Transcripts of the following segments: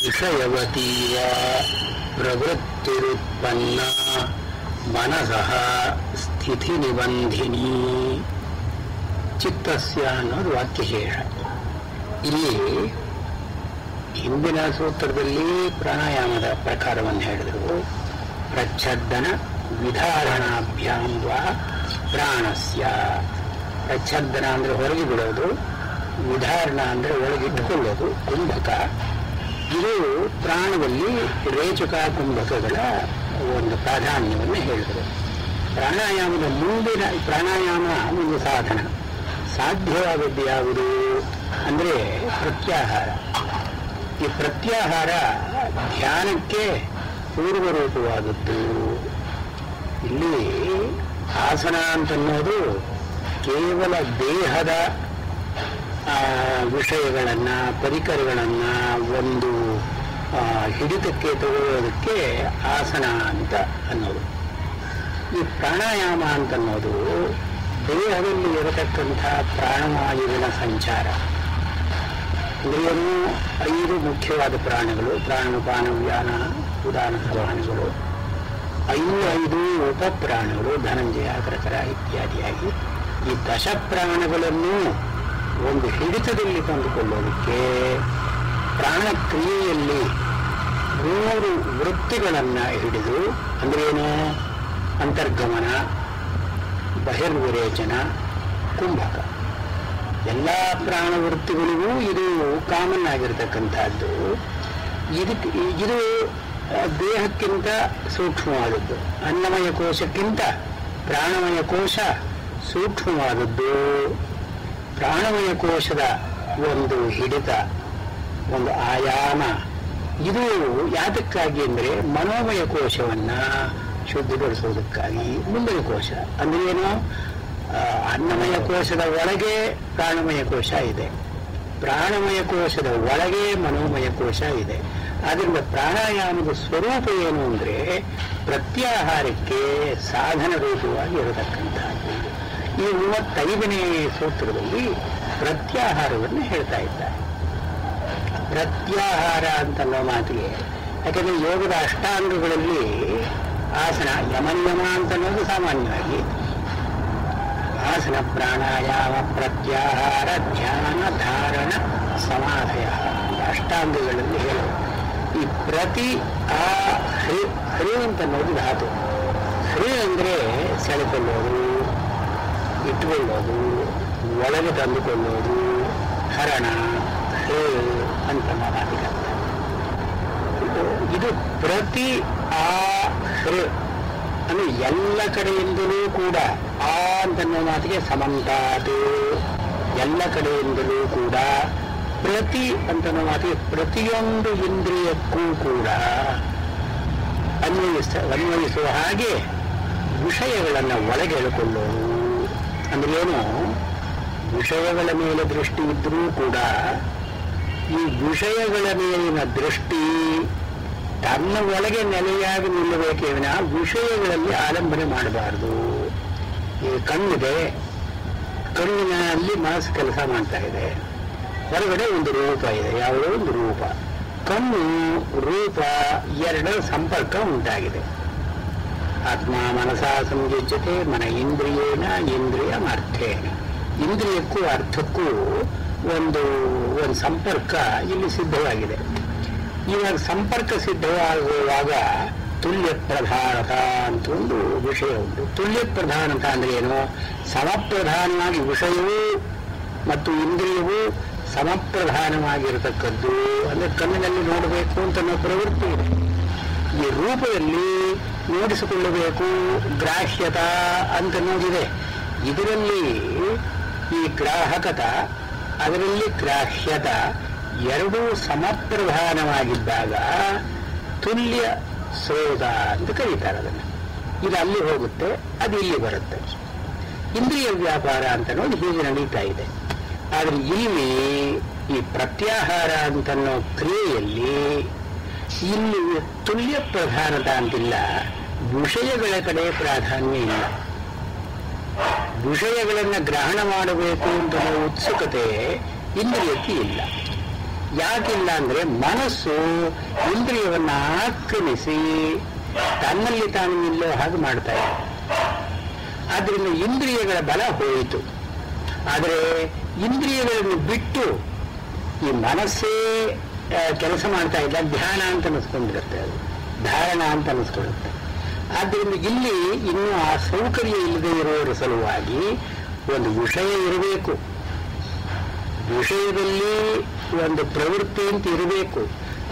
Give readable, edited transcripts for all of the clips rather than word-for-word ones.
ವಿಷಯವತೀವ ಪ್ರವೃತ್ತಿರುತ್ಪನ್ನ ಮನಸಃ ಸ್ಥಿತಿ ನಿಬಂಧಿನಿ ಚಿತ್ತಸ್ಯ ಅನ್ನೋದು ವಾಕ್ಯಶೇಷ. ಇಲ್ಲಿ ಹಿಂದಿನ ಸೂತ್ರದಲ್ಲಿ ಪ್ರಾಣಾಯಾಮದ ಪ್ರಕಾರವನ್ನು ಹೇಳಿದರು. ಪ್ರಚ್ಛದ್ದನ ವಿಧಾರಣಾಭ್ಯಾಂ ವಾ ಪ್ರಾಣಸ್ಯ. ಪ್ರಚ್ಛದ್ದನ ಅಂದರೆ ಹೊರಗೆ ಬಿಡೋದು, ವಿಧಾರಣ ಅಂದರೆ ಒಳಗಿಟ್ಟುಕೊಳ್ಳೋದು, ಕುಂಭಕ. ಇದು ಪ್ರಾಣದಲ್ಲಿ ರೇಚಕ ಕುಂಭಕಗಳ ಒಂದು ಪ್ರಾಧಾನ್ಯವನ್ನು ಹೇಳಿದರು. ಪ್ರಾಣಾಯಾಮದ ಮುಂದಿನ ಪ್ರಾಣಾಯಾಮ ಒಂದು ಸಾಧನ. ಸಾಧ್ಯವಾದದ್ದು ಯಾವುದು ಅಂದರೆ ಪ್ರತ್ಯಾಹಾರ. ಈ ಪ್ರತ್ಯಾಹಾರ ಧ್ಯಾನಕ್ಕೆ ಪೂರ್ವರೂಪವಾದದ್ದು. ಇಲ್ಲಿ ಆಸನ ಅಂತನ್ನೋದು ಕೇವಲ ದೇಹದ ವಿಷಯಗಳನ್ನು, ಪರಿಕರಗಳನ್ನು ಒಂದು ಹಿಡಿತಕ್ಕೆ ತಗೊಳ್ಳೋದಕ್ಕೆ ಆಸನ ಅಂತ ಅನ್ನೋದು. ಈ ಪ್ರಾಣಾಯಾಮ ಅಂತನ್ನೋದು ದೇಹದಲ್ಲಿ ಇರತಕ್ಕಂಥ ಪ್ರಾಣವಾಯುವಿನ ಸಂಚಾರ. ಅಂದ್ರೇನು? 5 ಮುಖ್ಯವಾದ ಪ್ರಾಣಗಳು: ಪ್ರಾಣಾಪಾನ ವ್ಯಾನ ಉದಾನ ಸಮಾನಗಳು. 5 ಉಪಪ್ರಾಣಗಳು: ಧನಂಜಯ, ಕರಕರ ಇತ್ಯಾದಿಯಾಗಿ ಈ ದಶಪ್ರಾಣಗಳನ್ನು ಒಂದು ಹಿಡಿತದಲ್ಲಿ ತಂದುಕೊಳ್ಳೋದಕ್ಕೆ ಪ್ರಾಣಕ್ರಿಯೆಯಲ್ಲಿ 3 ವೃತ್ತಿಗಳನ್ನು ಹಿಡಿದು, ಅಂದ್ರೇನು? ಅಂತರ್ಗಮನ, ಬಹಿರ್ವಿರೇಚನ, ಕುಂಭಕ. ಎಲ್ಲ ಪ್ರಾಣವೃತ್ತಿಗಳಿಗೂ ಇದು ಕಾಮನ್ ಆಗಿರತಕ್ಕಂಥದ್ದು. ಇದು ದೇಹಕ್ಕಿಂತ ಸೂಕ್ಷ್ಮವಾದದ್ದು. ಅನ್ನಮಯ ಕೋಶಕ್ಕಿಂತ ಪ್ರಾಣಮಯ ಕೋಶ ಸೂಕ್ಷ್ಮವಾದದ್ದು. ಪ್ರಾಣಮಯ ಕೋಶದ ಒಂದು ಹಿಡಿತ, ಒಂದು ಆಯಾಮ, ಇದು ಯಾತಕ್ಕಾಗಿ ಅಂದರೆ ಮನೋಮಯ ಕೋಶವನ್ನು ಶುದ್ಧಿಗೊಳಿಸುವುದಕ್ಕಾಗಿ. ಮುಂದಿನ ಕೋಶ ಅಂದ್ರೆ ಏನು? ಅನ್ನಮಯ ಕೋಶದ ಒಳಗೆ ಪ್ರಾಣಮಯ ಕೋಶ ಇದೆ, ಪ್ರಾಣಮಯ ಕೋಶದ ಒಳಗೆ ಮನೋಮಯ ಕೋಶ ಇದೆ. ಆದ್ದರಿಂದ ಪ್ರಾಣಾಯಾಮದ ಸ್ವರೂಪ ಏನು ಅಂದರೆ ಪ್ರತ್ಯಾಹಾರಕ್ಕೆ ಸಾಧನ ರೂಪವಾಗಿ ಇರತಕ್ಕಂಥದ್ದು. ಈ 35ನೇ ಸೂತ್ರದಲ್ಲಿ ಪ್ರತ್ಯಾಹಾರವನ್ನು ಹೇಳ್ತಾ ಇದ್ದಾರೆ. ಪ್ರತ್ಯಾಹಾರ ಅಂತನ್ನೋ ಮಾತಿಗೆ, ಯಾಕಂದರೆ ಯೋಗದ ಅಷ್ಟಾಂಗಗಳಲ್ಲಿ ಆಸನ, ಯಮನಿಯಮ ಅಂತನ್ನೋದು ಸಾಮಾನ್ಯವಾಗಿ ಆಸನ, ಪ್ರಾಣಾಯಾಮ, ಪ್ರತ್ಯಾಹಾರ, ಧ್ಯಾನ, ಧಾರಣ, ಸಮಾಧಯ ಅಷ್ಟಾಂಗಗಳಲ್ಲಿ ಹೇಳೋದು. ಈ ಪ್ರತಿ ಹೃ ಅಂತನ್ನೋದು ಧಾತು. ಹೃ ಅಂದರೆ ಸೆಳೆಕೊಳ್ಳೋದು, ಇಟ್ಟುಕೊಳ್ಳೋದು, ಒಳಗೆ ತಂದುಕೊಳ್ಳೋದು, ಹರಣ, ಹೃ ಅಂತ ಮಾತಿಗೆ. ಇದು ಪ್ರತಿ ಹೃ ಅಂದರೆ ಎಲ್ಲ ಕಡೆಯಿಂದಲೂ ಕೂಡ ಆ ಅಂತನ್ನೋ ಮಾತಿಗೆ ಸಮಂತಾದು. ಎಲ್ಲ ಕಡೆಯಿಂದಲೂ ಕೂಡ ಪ್ರತಿ ಅಂತನ್ನೋ ಮಾತಿಗೆ ಪ್ರತಿಯೊಂದು ಇಂದ್ರಿಯಕ್ಕೂ ಕೂಡ ಅನ್ವಯಿಸುವ ಹಾಗೆ ವಿಷಯಗಳನ್ನು ಒಳಗೆಳೆಕೊಳ್ಳೋದು. ಅಂದ್ರೆ ಏನು? ವಿಷಯಗಳ ಮೇಲೆ ದೃಷ್ಟಿ ಇದ್ರೂ ಕೂಡ ಈ ವಿಷಯಗಳ ಮೇಲಿನ ದೃಷ್ಟಿ ತನ್ನ ಒಳಗೆ ನೆಲೆಯಾಗಿ ನಿಲ್ಲಬೇಕೇ ವಿನಃ ವಿಷಯಗಳಲ್ಲಿ ಆಲಂಬನೆ ಮಾಡಬಾರದು. ಈ ಕಣ್ಣಿದೆ, ಕಣ್ಣಿನಲ್ಲಿ ಮನಸ್ಸು ಕೆಲಸ ಮಾಡ್ತಾ ಇದೆ, ಹೊರಗಡೆ ಒಂದು ರೂಪ ಇದೆ, ಯಾವುದೋ ಒಂದು ರೂಪ. ಕಣ್ಣು ರೂಪ ಎರಡರ ಸಂಪರ್ಕ ಉಂಟಾಗಿದೆ. ಆತ್ಮ ಮನಸ ಸಂಯುಜ್ಯತೆ ಮನ ಇಂದ್ರಿಯೇನ ಇಂದ್ರಿಯ ಅರ್ಥೇನ. ಇಂದ್ರಿಯಕ್ಕೂ ಅರ್ಥಕ್ಕೂ ಒಂದು ಸಂಪರ್ಕ ಇಲ್ಲಿ ಸಿದ್ಧವಾಗಿದೆ. ಇವಾಗ ಸಂಪರ್ಕ ಸಿದ್ಧವಾಗುವಾಗ ತುಲ್ಯ ಪ್ರಧಾನತ ಅಂತ ಒಂದು ವಿಷಯ ಉಂಟು. ತುಲ್ಯ ಪ್ರಧಾನತ ಅಂದ್ರೆ ಏನು? ಸಮಪ್ರಧಾನವಾಗಿ ವಿಷಯವೂ ಮತ್ತು ಇಂದ್ರಿಯವೂ ಸಮಪ್ರಧಾನವಾಗಿರತಕ್ಕದ್ದು. ಅಂದರೆ ಕಣ್ಣಿನಲ್ಲಿ ನೋಡಬೇಕು ಅಂತ ಅನ್ನೋ ಪ್ರವೃತ್ತಿ ಇದೆ. ಈ ರೂಪದಲ್ಲಿ ನೋಡಿಸಿಕೊಳ್ಳಬೇಕು, ಗ್ರಾಹ್ಯತ ಅಂತ ನೋಡಿದೆ. ಇದರಲ್ಲಿ ಈ ಗ್ರಾಹಕತ, ಅದರಲ್ಲಿ ಗ್ರಾಹ್ಯತ ಎರಡೂ ಸಮಪ್ರಧಾನವಾಗಿದ್ದಾಗ ತುಲ್ಯ ಸ್ರೋತ ಅಂತ ಕರೀತಾರೆ ಅದನ್ನು. ಇದು ಅಲ್ಲಿ ಹೋಗುತ್ತೆ, ಅದು ಇಲ್ಲಿ ಬರುತ್ತೆ. ಇಂದ್ರಿಯ ವ್ಯಾಪಾರ ಅಂತ ನೋಡಿ ಹೀಗೆ ನಡೀತಾ ಇದೆ. ಆದರೆ ಇಲ್ಲಿ ಈ ಪ್ರತ್ಯಾಹಾರ ಅಂತನ್ನೋ ಕ್ರಿಯೆಯಲ್ಲಿ ಇಲ್ಲಿ ತುಲ್ಯ ಪ್ರಧಾನತ ಅಂತಿಲ್ಲ, ವಿಷಯಗಳ ಕಡೆ ಪ್ರಾಧಾನ್ಯ ಇಲ್ಲ. ವಿಷಯಗಳನ್ನು ಗ್ರಹಣ ಮಾಡಬೇಕು ಅಂತ ಉತ್ಸುಕತೆ ಇಂದ್ರಿಯಕ್ಕೆ ಇಲ್ಲ. ಯಾಕಿಲ್ಲ ಅಂದ್ರೆ ಮನಸ್ಸು ಇಂದ್ರಿಯವನ್ನ ಆಕ್ರಮಿಸಿ ತನ್ನಲ್ಲಿ ತಾನು ನಿಲ್ಲೋ ಹಾಗೆ ಮಾಡ್ತಾ ಇದೆ. ಆದ್ರಿಂದ ಇಂದ್ರಿಯಗಳ ಬಲ ಹೋಯಿತು. ಆದರೆ ಇಂದ್ರಿಯಗಳನ್ನು ಬಿಟ್ಟು ಈ ಮನಸ್ಸೇ ಕೆಲಸ ಮಾಡ್ತಾ ಇಲ್ಲ, ಧ್ಯಾನ ಅಂತ ಅನಿಸ್ಕೊಂಡಿರುತ್ತೆ, ಅದು ಧಾರಣ ಅಂತ ಅನಿಸ್ಕೊಳ್ಳುತ್ತೆ. ಆದ್ದರಿಂದ ಇಲ್ಲಿ ಇನ್ನೂ ಆ ಸೌಕರ್ಯ ಇಲ್ಲದೆ ಇರುವವರ ಸಲುವಾಗಿ ಒಂದು ವಿಷಯ ಇರಬೇಕು, ವಿಷಯದಲ್ಲಿ ಒಂದು ಪ್ರವೃತ್ತಿ ಅಂತ ಇರಬೇಕು.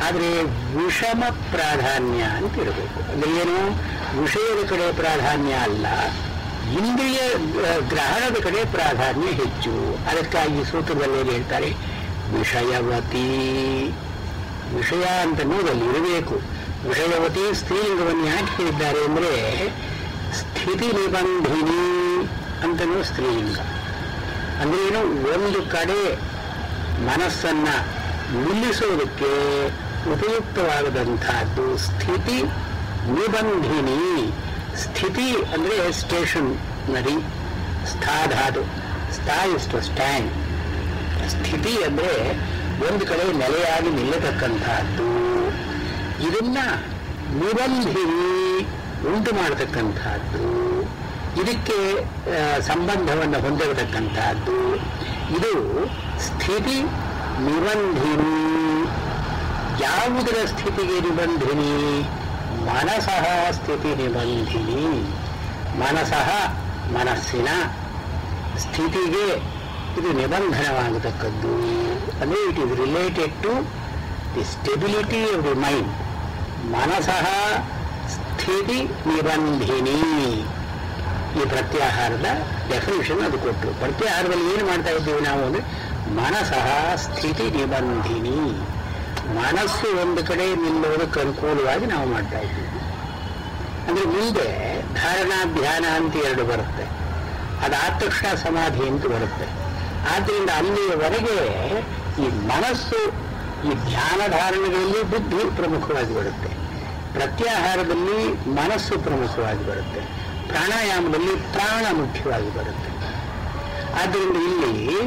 ಆದರೆ ವಿಷಮ ಪ್ರಾಧಾನ್ಯ ಅಂತ ಇರಬೇಕು. ಅಂದ್ರೆ ಏನು, ವಿಷಯದ ಕಡೆ ಪ್ರಾಧಾನ್ಯ ಅಲ್ಲ, ಇಂದ್ರಿಯ ಗ್ರಹಣದ ಕಡೆ ಪ್ರಾಧಾನ್ಯ ಹೆಚ್ಚು. ಅದಕ್ಕಾಗಿ ಸೂತ್ರದಲ್ಲಿ ಏನು ಹೇಳ್ತಾರೆ, ವಿಷಯವತಿ, ವಿಷಯ ಅಂತ ಅನ್ನೋದಲ್ಲಿ ಇರಬೇಕು. ವಿಷಯವತಿ ಸ್ತ್ರೀಲಿಂಗವನ್ನು ಯಾಕೆ ಹೇಳಿದ್ದಾರೆ ಅಂದರೆ ಸ್ಥಿತಿ ನಿಬಂಧಿನಿ ಅಂತನೂ ಸ್ತ್ರೀಲಿಂಗ. ಅಂದ್ರೆ ಏನು, ಒಂದು ಕಡೆ ಮನಸ್ಸನ್ನ ನಿಲ್ಲಿಸೋದಕ್ಕೆ ಉಪಯುಕ್ತವಾಗದಂತಹದ್ದು ಸ್ಥಿತಿ ನಿಬಂಧಿನಿ. ಸ್ಥಿತಿ ಅಂದ್ರೆ ಸ್ಟೇಷನರಿ, ಸ್ಥಾಧಾತು, ಸ್ಥಾ ಇಷ್ಟು ಸ್ಟ್ಯಾಂಡ್. ಸ್ಥಿತಿ ಅಂದ್ರೆ ಒಂದು ಕಡೆ ನೆಲೆಯಾಗಿ ನಿಲ್ಲತಕ್ಕಂತಹದ್ದು. ಇದನ್ನ ನಿಬಂಧಿನಿ ಉಂಟು ಮಾಡತಕ್ಕಂತಹದ್ದು, ಇದಕ್ಕೆ ಸಂಬಂಧವನ್ನು ಹೊಂದಿರತಕ್ಕಂತಹದ್ದು. ಇದು ಸ್ಥಿತಿ ನಿಬಂಧಿನಿ. ಯಾವುದರ ಸ್ಥಿತಿಗೆ ನಿಬಂಧಿನಿ? ಮನಸಃ ಸ್ಥಿತಿ ನಿಬಂಧಿನಿ. ಮನಸಃ ಮನಸ್ಸಿನ ಸ್ಥಿತಿಗೆ ಇದು ನಿಬಂಧನವಾಗತಕ್ಕದ್ದು. ಅಂದರೆ it is related to the stability of the mind. ಮನಸಃ ಸ್ಥಿತಿ ನಿಬಂಧಿನಿ. ಈ ಪ್ರತ್ಯಾಹಾರದ ಡೆಫಿನಿಷನ್ ಅದು ಕೊಟ್ಟರು. ಪ್ರತ್ಯಾಹಾರದಲ್ಲಿ ಏನು ಮಾಡ್ತಾ ಇದ್ದೀವಿ ನಾವು ಅಂದರೆ ಮನಸಃ ಸ್ಥಿತಿ ನಿಬಂಧಿನಿ. ಮನಸ್ಸು ಒಂದು ಕಡೆ ನಿಲ್ಲೋದಕ್ಕೆ ಅನುಕೂಲವಾಗಿ ನಾವು ಮಾಡ್ತಾ ಇದ್ದೀವಿ. ಅಂದ್ರೆ ಮುಂದೆ ಧಾರಣಾ ಧ್ಯಾನ ಅಂತ ಎರಡು ಬರುತ್ತೆ, ಅದಾದ ತಕ್ಷಣ ಸಮಾಧಿ ಅಂತ ಬರುತ್ತೆ. ಆದ್ದರಿಂದ ಅಲ್ಲಿಯವರೆಗೆ ಈ ಮನಸ್ಸು ಈ ಧ್ಯಾನ ಧಾರಣೆಗಳಲ್ಲಿ ಬುದ್ಧಿ ಪ್ರಮುಖವಾಗಿ ಬರುತ್ತೆ, ಪ್ರತ್ಯಾಹಾರದಲ್ಲಿ ಮನಸ್ಸು ಪ್ರಮುಖವಾಗಿ ಬರುತ್ತೆ, ಪ್ರಾಣಾಯಾಮದಲ್ಲಿ ಪ್ರಾಣ ಮುಖ್ಯವಾಗಿ ಬರುತ್ತೆ. ಆದ್ದರಿಂದ ಇಲ್ಲಿ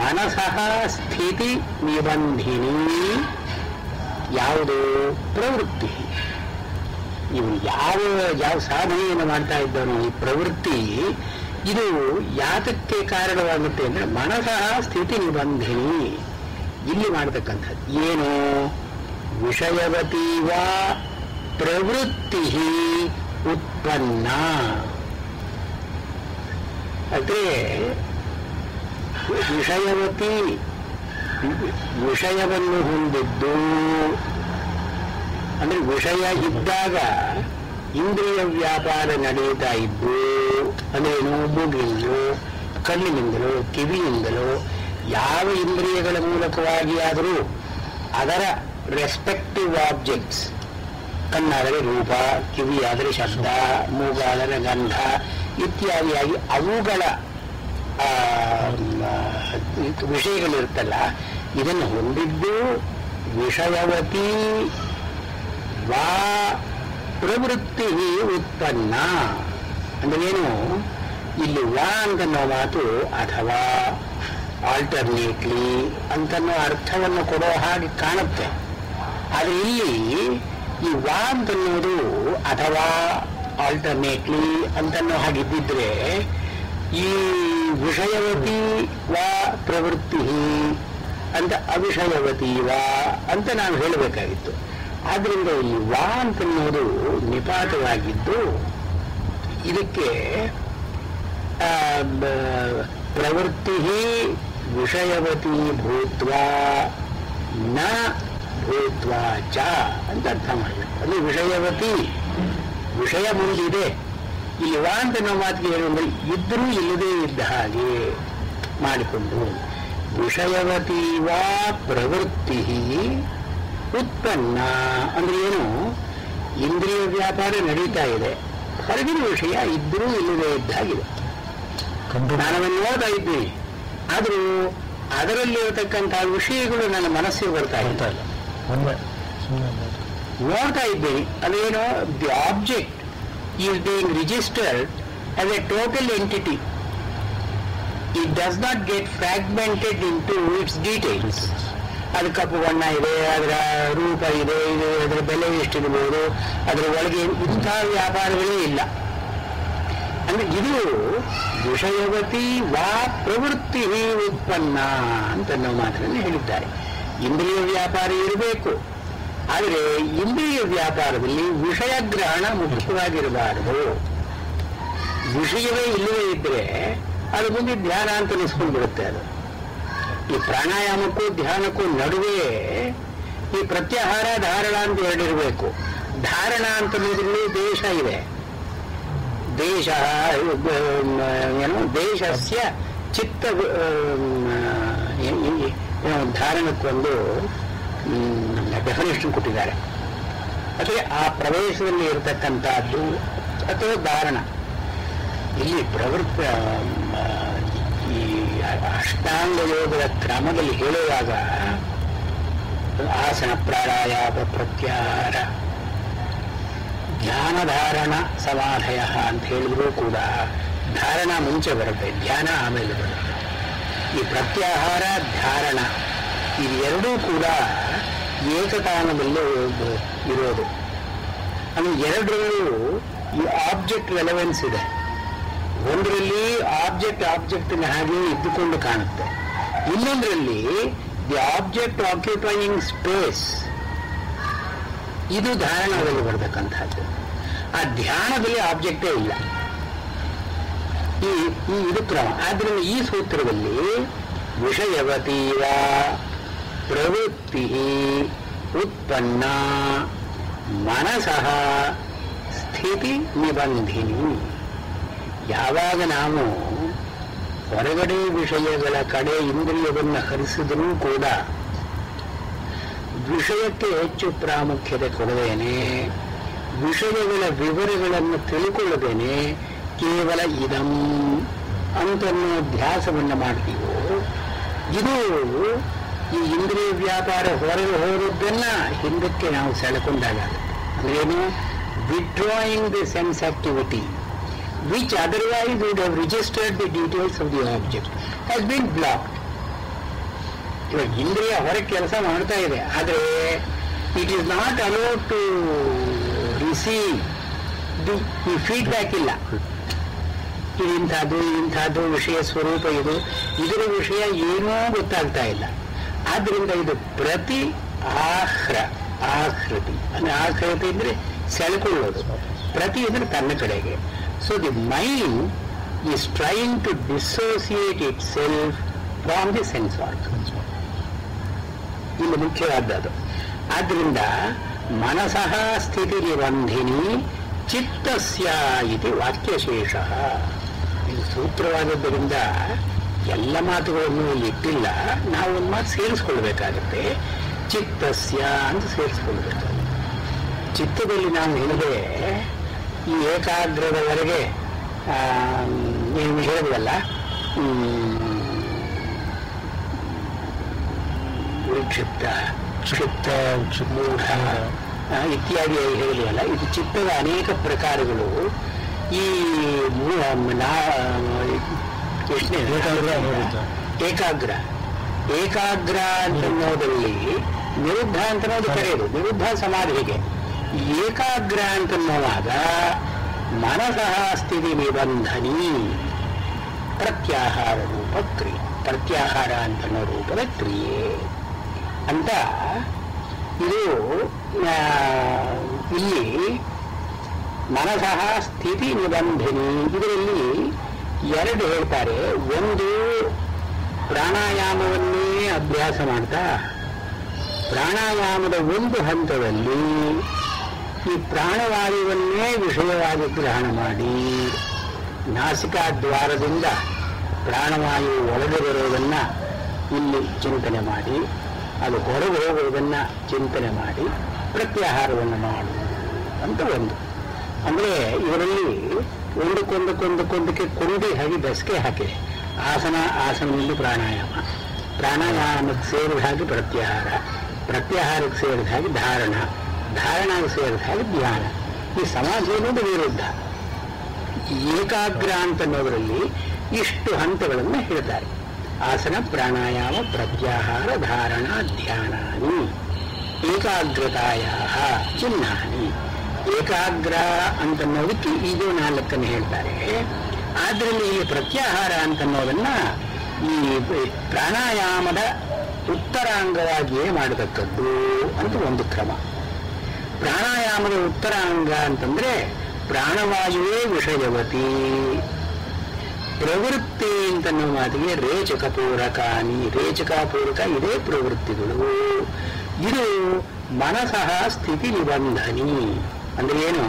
ಮನಸಃ ಸ್ಥಿತಿ ನಿಬಂಧಿನಿ. ಯಾವುದು? ಪ್ರವೃತ್ತಿ. ಇವನು ಯಾವ ಸಾಧನೆಯನ್ನು ಮಾಡ್ತಾ ಇದ್ದಾನೋ ಈ ಪ್ರವೃತ್ತಿ, ಇದು ಯಾತಕ್ಕೆ ಕಾರಣವಾಗುತ್ತೆ ಅಂದ್ರೆ ಮನಸಃ ಸ್ಥಿತಿ ನಿಬಂಧಿನಿ. ಇಲ್ಲಿ ಮಾಡತಕ್ಕಂಥದ್ದು ಏನು? ವಿಷಯವತಿ ವಾ ಪ್ರವೃತ್ತಿ ಉತ್ಪನ್ನ. ಅಂದ್ರೆ ವಿಷಯವತಿ, ವಿಷಯವನ್ನು ಹೊಂದಿದ್ದು ಅಂದ್ರೆ ವಿಷಯ ಇದ್ದಾಗ ಇಂದ್ರಿಯ ವ್ಯಾಪಾರ ನಡೆಯುತ್ತಾ ಇದ್ದು, ಅಂದ್ರೇನು? ಮೂಗಿಂದಲೋ, ಕಣ್ಣಿನಿಂದಲೋ, ಕಿವಿಯಿಂದಲೋ, ಯಾವ ಇಂದ್ರಿಯಗಳ ಮೂಲಕವಾಗಿ ಆದರೂ ಅದರ ರೆಸ್ಪೆಕ್ಟಿವ್ ಆಬ್ಜೆಕ್ಟ್ಸ್, ಕಣ್ಣಾದರೆ ರೂಪ, ಕಿವಿಯಾದರೆ ಶಬ್ದ, ಮೂಗಾದರೆ ಗಂಧ ಇತ್ಯಾದಿಯಾಗಿ ಅವುಗಳ ವಿಷಯಗಳಿರುತ್ತಲ್ಲ, ಇದನ್ನು ಹೊಂದಿದ್ದು ವಿಷಯವತಿ ವಾ ಪ್ರವೃತ್ತಿ ಉತ್ಪನ್ನ. ಅಂದ್ರೆ ಏನು? ಇಲ್ಲಿ ವಾ ಅಂತನ್ನೋ ಮಾತು ಅಥವಾ ಆಲ್ಟರ್ನೇಟ್ಲಿ ಅಂತನ್ನೋ ಅರ್ಥವನ್ನು ಕೊಡೋ ಹಾಗೆ ಕಾಣುತ್ತೆ. ಆದರೆ ಇಲ್ಲಿ ಈ ವಾ ಅಂತನ್ನೋದು ಅಥವಾ ಆಲ್ಟರ್ನೇಟ್ಲಿ ಅಂತನ್ನೋ ಹಾಗಿದ್ದಿದ್ರೆ ಈ ವಿಷಯವತಿ ವಾ ಪ್ರವೃತ್ತಿ ಅಂತ ಅವಿಷಯವತಿ ವಾ ಅಂತ ನಾನು ಹೇಳಬೇಕಾಗಿತ್ತು. ಆದ್ರಿಂದ ಇಲ್ಲಿ ವಾ ಅಂತನ್ನೋದು ನಿಪಾತವಾಗಿದ್ದು ಇದಕ್ಕೆ ಪ್ರವೃತ್ತಿ ವಿಷಯವತಿ ಭೂತ್ವಾ ನ ಭೂತ್ವಾ ಚ ಅಂತ ಅರ್ಥ ಮಾಡಬೇಕು. ಅದು ವಿಷಯವತಿ, ವಿಷಯ ಮುಂದಿದೆ. ಇಲ್ಲಿ ವಾ ಅಂತ ನಾವು ಮಾತಿಗೆ ಹೇಳುವಂದ್ರೆ ಇದ್ರೂ ಇಲ್ಲದೇ ಇದ್ದ ಹಾಗೆ ಮಾಡಿಕೊಂಡು ವಿಷಯವತಿ ವಾ ಪ್ರವೃತ್ತಿ ಉತ್ಪನ್ನ. ಅಂದ್ರೆ ಏನು? ಇಂದ್ರಿಯ ವ್ಯಾಪಾರ ನಡೀತಾ ಇದೆ, ಹೊರಗಿನ ವಿಷಯ ಇದ್ರೂ ಇಲ್ಲದೇ ಇದ್ದ ಹಾಗಿದೆ. ನಾನವನ್ನು ನೋಡ್ತಾ ಇದ್ದೀನಿ, ಆದರೂ ಅದರಲ್ಲಿರತಕ್ಕಂತಹ ವಿಷಯಗಳು ನನ್ನ ಮನಸ್ಸಿಗೆ ಬರ್ತಾ ಇಲ್ಲ. ನೋಡ್ತಾ ಇದ್ದೀನಿ, ಅದೇನೋ the object is being registered as a total entity. It does not get fragmented into its details. ಅದು ಕಪ್ಪು ಬಣ್ಣ ಇದೆ, ಅದರ ರೂಪ ಇದೆ, ಇದು ಅದರ ಬೆಲೆ ಎಷ್ಟಿರ್ಬೋದು, ಅದರ ಒಳಗೆ ಇಂಥ ವ್ಯಾಪಾರಗಳೇ ಇಲ್ಲ. ಅಂದ್ರೆ ಇದು ವಿಷಯವತಿ ವಾ ಪ್ರವೃತ್ತಿ ಉತ್ಪನ್ನ ಅಂತ ನಾವು ಮಾತ್ರನೇ ಹೇಳಿದ್ದಾರೆ. ಇಂದ್ರಿಯ ವ್ಯಾಪಾರ ಇರಬೇಕು, ಆದರೆ ಇಂದ್ರಿಯ ವ್ಯಾಪಾರದಲ್ಲಿ ವಿಷಯ ಗ್ರಹಣ ಮುಖ್ಯವಾಗಿರಬಾರದು. ವಿಷಯವೇ ಇಲ್ಲವೇ ಇದ್ರೆ ಅದು ಮುಂದೆ ಧ್ಯಾನ ಅಂತ ಅನಿಸ್ಕೊಂಡು ಬಿಡುತ್ತೆ. ಅದು ಈ ಪ್ರಾಣಾಯಾಮಕ್ಕೂ ಧ್ಯಾನಕ್ಕೂ ನಡುವೆ ಈ ಪ್ರತ್ಯಾಹಾರ ಧಾರಣ ಅಂತ ಎರಡಿರಬೇಕು. ಧಾರಣ ಅಂತಂದ್ರಲ್ಲಿ ದೇಶ ಇದೆ, ದೇಶ ಏನು ದೇಶಸ್ಯ ಚಿತ್ತ ಧಾರಣಕ್ಕೊಂದು ಡೆಫಿನೇಷನ್ ಕೊಟ್ಟಿದ್ದಾರೆ. ಅಥವಾ ಆ ಪ್ರವೇಶದಲ್ಲಿ ಇರತಕ್ಕಂಥದ್ದು ಅಥವಾ ಧಾರಣ. ಇಲ್ಲಿ ಪ್ರವೃತ್ತ ಈ ಅಷ್ಟಾಂಗ ಯೋಗದ ಕ್ರಮದಲ್ಲಿ ಹೇಳುವಾಗ ಆಸನ ಪ್ರಾಣಾಯಾಮ ಪ್ರತ್ಯಾಹಾರ ಧ್ಯಾನ ಧಾರಣ ಸಮಾಧಯ ಅಂತ ಹೇಳಿದ್ರು ಕೂಡ ಧಾರಣ ಮುಂಚೆ ಬರುತ್ತೆ, ಧ್ಯಾನ ಆಮೇಲೆ ಬರುತ್ತೆ. ಈ ಪ್ರತ್ಯಾಹಾರ ಧಾರಣ ಇವೆರಡೂ ಕೂಡ ಏಕತಾನದಲ್ಲೇ ಇರೋದು. ಅಂದ್ರೆ ಎರಡರಲ್ಲೂ ಈ ಆಬ್ಜೆಕ್ಟ್ ರೆಲೆವೆನ್ಸ್ ಇದೆ. ಒಂದರಲ್ಲಿ ಆಬ್ಜೆಕ್ಟಿನ ಹಾಗೆ ಇದ್ದುಕೊಂಡು ಕಾಣುತ್ತೆ, ಇನ್ನೊಂದರಲ್ಲಿ ದಿ ಆಬ್ಜೆಕ್ಟ್ ಆಕ್ಯುಪೈಯಿಂಗ್ ಸ್ಪೇಸ್. ಇದು ಧಾರಣದಲ್ಲಿ ಬರತಕ್ಕಂಥದ್ದು. ಆ ಧ್ಯಾನದಲ್ಲಿ ಆಬ್ಜೆಕ್ಟೇ ಇಲ್ಲ. ಇದು ಕ್ರಮ. ಆದ್ದರಿಂದ ಈ ಸೂತ್ರದಲ್ಲಿ ವಿಷಯವತೀವ ಪ್ರವೃತ್ತಿ ಉತ್ಪನ್ನ ಮನಸಃ ಸ್ಥಿತಿ ನಿಬಂಧಿನಿ. ಯಾವಾಗ ನಾವು ಹೊರಗಡೆ ವಿಷಯಗಳ ಕಡೆ ಇಂದ್ರಿಯವನ್ನು ಹರಿಸಿದರೂ ಕೂಡ ವಿಷಯಕ್ಕೆ ಹೆಚ್ಚು ಪ್ರಾಮುಖ್ಯತೆ ಕೊಡದೇನೆ, ವಿಷಯಗಳ ವಿವರಗಳನ್ನು ತಿಳ್ಕೊಳ್ಳದೇನೆ ಕೇವಲ ಇದಂ ಅಂತನ್ನೋ ಧ್ಯಾಸವನ್ನು ಮಾಡ್ತೀವೋ, ಇದು ಈ ಇಂದ್ರಿಯ ವ್ಯಾಪಾರ ಹೊರಗೆ ಹೋದದ್ದನ್ನ ಹಿಂದಕ್ಕೆ ನಾವು ಸೆಳೆಕೊಂಡಾಗುತ್ತೆ. ಅಂದ್ರೇನು? Withdrawing the sense activity which otherwise would have registered the details of the object has been blocked. ಇವಾಗ ಇಂದ್ರಿಯ ಹೊರಗೆ ಕೆಲಸ ಮಾಡ್ತಾ ಇದೆ, ಆದರೆ it is not allowed to receive the feedback. ಇಲ್ಲ, ಇದು ಇಂಥದ್ದು ವಿಷಯ ಸ್ವರೂಪ, ಇದರ ವಿಷಯ ಏನೂ ಗೊತ್ತಾಗ್ತಾ ಇಲ್ಲ. ಆದ್ದರಿಂದ ಇದು ಪ್ರತಿ ಆಕೃತಿ ಅಂದ್ರೆ ಆಕೃತಿ ಅಂದ್ರೆ ಸೆಳೆಕೊಳ್ಳೋದು, ಪ್ರತಿ ಅಂದ್ರೆ ತನ್ನ ಕಡೆಗೆ. So the mind is trying to dissociate itself from the sense organs. ಇಲ್ಲಿ ಮುಖ್ಯವಾದದ್ದು. ಆದ್ದರಿಂದ ಮನಸಃ ಸ್ಥಿತಿ ನಿಬಂಧಿನಿ ಚಿತ್ತಸ್ಯ ಇತಿ ವಾಕ್ಯಶೇಷ. ಇದು ಸೂತ್ರವಾದದ್ದರಿಂದ ಎಲ್ಲ ಮಾತುಗಳನ್ನು ಇಲ್ಲಿ ಇಟ್ಟಿಲ್ಲ, ನಾವು ಒಂದು ಮಾತು ಸೇರಿಸ್ಕೊಳ್ಬೇಕಾಗತ್ತೆ. ಚಿತ್ತಸ್ಯ ಅಂತ ಸೇರಿಸ್ಕೊಳ್ಬೇಕಾಗುತ್ತೆ. ಚಿತ್ತದಲ್ಲಿ ನಾವು ಹೇಳಿದೆ ಈ ಏಕಾಗ್ರದವರೆಗೆ ನೀವು ಹೇಳಿದ್ವಲ್ಲ, ವಿಕ್ಷಿಪ್ತ ಕ್ಷಿಪ್ತ ಮೂಢ ಇತ್ಯಾದಿ ಹೇಳಿದ್ವಲ್ಲ, ಇದು ಚಿತ್ತದ ಅನೇಕ ಪ್ರಕಾರಗಳು. ಈ ಏಕಾಗ್ರ ಅಂತನ್ನೋದಲ್ಲಿ ನಿರುದ್ಧ ಅಂತನ್ನೋದು ಕರೆಯೋದು, ನಿರುದ್ಧ ಸಮಾಧಿಗೆ. ಏಕಾಗ್ರ ಅಂತನ್ನುವಾಗ ಮನಸಃ ಸ್ಥಿತಿ ನಿಬಂಧನಿ ಪ್ರತ್ಯಾಹಾರ ರೂಪ ಕ್ರಿಯೆ, ಪ್ರತ್ಯಾಹಾರ ಅಂತನ್ನೋ ರೂಪದ ಕ್ರಿಯೆ ಅಂತ ಇದು ಇಲ್ಲಿ ಮನಸಃ ಸ್ಥಿತಿ ನಿಬಂಧಿನಿ. ಇದರಲ್ಲಿ ಎರಡು ಹೇಳ್ತಾರೆ. ಒಂದು ಪ್ರಾಣಾಯಾಮವನ್ನೇ ಅಭ್ಯಾಸ ಮಾಡ್ತಾ ಪ್ರಾಣಾಯಾಮದ ಒಂದು ಹಂತದಲ್ಲಿ ಈ ಪ್ರಾಣವಾಯುವನ್ನೇ ವಿಷಯವಾಗಿ ಗ್ರಹಣ ಮಾಡಿ ನಾಸಿಕಾ ದ್ವಾರದಿಂದ ಪ್ರಾಣವಾಯು ಒಳಗೆ ಬರೋದನ್ನು ಇಲ್ಲಿ ಚಿಂತನೆ ಮಾಡಿ, ಅದು ಹೊರಗೆ ಹೋಗುವುದನ್ನು ಚಿಂತನೆ ಮಾಡಿ ಪ್ರತ್ಯಾಹಾರವನ್ನು ಮಾಡು ಅಂತ ಒಂದು. ಅಂದರೆ ಇದರಲ್ಲಿ ಒಂದಕ್ಕೊಂದಕ್ಕೆ ಕೊಂಡಿ ಹಾಗೆ ಬೆಸಕೆ ಹಾಕಿ ಆಸನದಲ್ಲಿ ಪ್ರಾಣಾಯಾಮಕ್ಕೆ ಸೇರಿದ ಹಾಗೆ ಪ್ರತ್ಯಾಹಾರಕ್ಕೆ ಸೇರಿದ ಹಾಗೆ ಧಾರಣಕ್ಕೆ ಸೇರಿದ ಹಾಗೆ ಧ್ಯಾನ. ಈ ಸಮಾಧಿ ಅನ್ನೋದು ವಿರುದ್ಧ. ಏಕಾಗ್ರ ಅಂತನ್ನೋದರಲ್ಲಿ ಇಷ್ಟು ಹಂತಗಳನ್ನು ಹೇಳ್ತಾರೆ. ಆಸನ ಪ್ರಾಣಾಯಾಮ ಪ್ರತ್ಯಾಹಾರ ಧಾರಣ ಧ್ಯಾನಾನಿ ಏಕಾಗ್ರತಾಯ ಚಿಹ್ನಾನಿ. ಏಕಾಗ್ರ ಅಂತನ್ನೋದಕ್ಕೆ ಇದು 4 ಹೇಳ್ತಾರೆ. ಆದ್ರಲ್ಲಿ ಈ ಪ್ರತ್ಯಾಹಾರ ಅಂತನ್ನೋದನ್ನ ಈ ಪ್ರಾಣಾಯಾಮದ ಉತ್ತರಾಂಗವಾಗಿಯೇ ಮಾಡತಕ್ಕದ್ದು ಅಂತ ಒಂದು ಕ್ರಮ. ಪ್ರಾಣಾಯಾಮದ ಉತ್ತರಾಂಗ ಅಂತಂದ್ರೆ ಪ್ರಾಣವಾಯುವೇ ವಿಷಯವತಿ, ಪ್ರವೃತ್ತಿ ಅಂತನ್ನೋ ಮಾತಿಗೆ ರೇಚಕ ಪೂರಕಾನಿ, ರೇಚಕ ಪೂರಕ ಇದೇ ಪ್ರವೃತ್ತಿಗಳು. ಇದು ಮನಸಃ ಸ್ಥಿತಿ ನಿಬಂಧನಿ ಅಂದ್ರೆ ಏನು,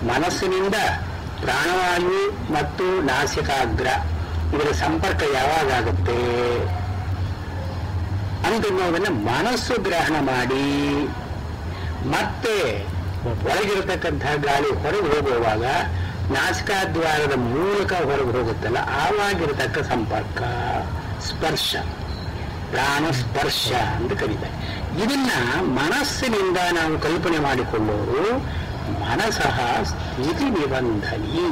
ಮನಸ್ಸಿನಿಂದ ಪ್ರಾಣವಾಯು ಮತ್ತು ನಾಸಿಕಾಗ್ರ ಇದರ ಸಂಪರ್ಕ ಯಾವಾಗುತ್ತೆ ಅಂತನ್ನೋದನ್ನ ಮನಸ್ಸು ಗ್ರಹಣ ಮಾಡಿ ಮತ್ತೆ ಒಳಗಿರತಕ್ಕಂತಹ ಗಾಳಿ ಹೊರಗೆ ಹೋಗುವಾಗ ನಾಸಿಕಾದ್ವಾರದ ಮೂಲಕ ಹೊರಗೆ ಹೋಗುತ್ತಲ್ಲ, ಆವಾಗಿರತಕ್ಕ ಸಂಪರ್ಕ ಸ್ಪರ್ಶ, ಪ್ರಾಣ ಸ್ಪರ್ಶ ಅಂತ ಕರೀತಾರೆ. ಇದನ್ನ ಮನಸ್ಸಿನಿಂದ ನಾವು ಕಲ್ಪನೆ ಮಾಡಿಕೊಳ್ಳೋರು ಮನಸಃ ಸ್ಥಿತಿ ನಿಬಂಧನಿ.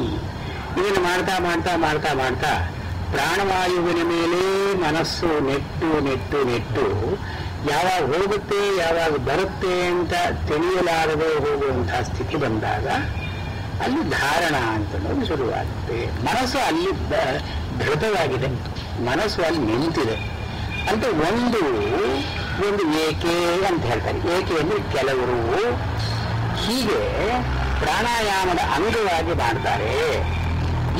ಇದನ್ನು ಮಾಡ್ತಾ ಮಾಡ್ತಾ ಮಾಡ್ತಾ ಮಾಡ್ತಾ ಪ್ರಾಣವಾಯುವಿನ ಮೇಲೆ ಮನಸ್ಸು ನೆಟ್ಟು ನೆಟ್ಟು ನೆಟ್ಟು ಯಾವಾಗ ಹೋಗುತ್ತೆ ಯಾವಾಗ ಬರುತ್ತೆ ಅಂತ ತಿಳಿಯಲಾರದೆ ಹೋಗುವಂತಹ ಸ್ಥಿತಿ ಬಂದಾಗ ಅಲ್ಲಿ ಧಾರಣ ಅಂತ ಶುರುವಾಗುತ್ತೆ. ಮನಸ್ಸು ಅಲ್ಲಿ ಧೃತವಾಗಿದೆ, ಮನಸ್ಸು ಅಲ್ಲಿ ನಿಂತಿದೆ ಅಂತ ಒಂದು ಏಕೆ ಅಂತ ಹೇಳ್ತಾರೆ. ಏಕೆ ಅಂದ್ರೆ ಕೆಲವರು ಹೀಗೆ ಪ್ರಾಣಾಯಾಮದ ಅಂಗವಾಗಿ ಮಾಡ್ತಾರೆ,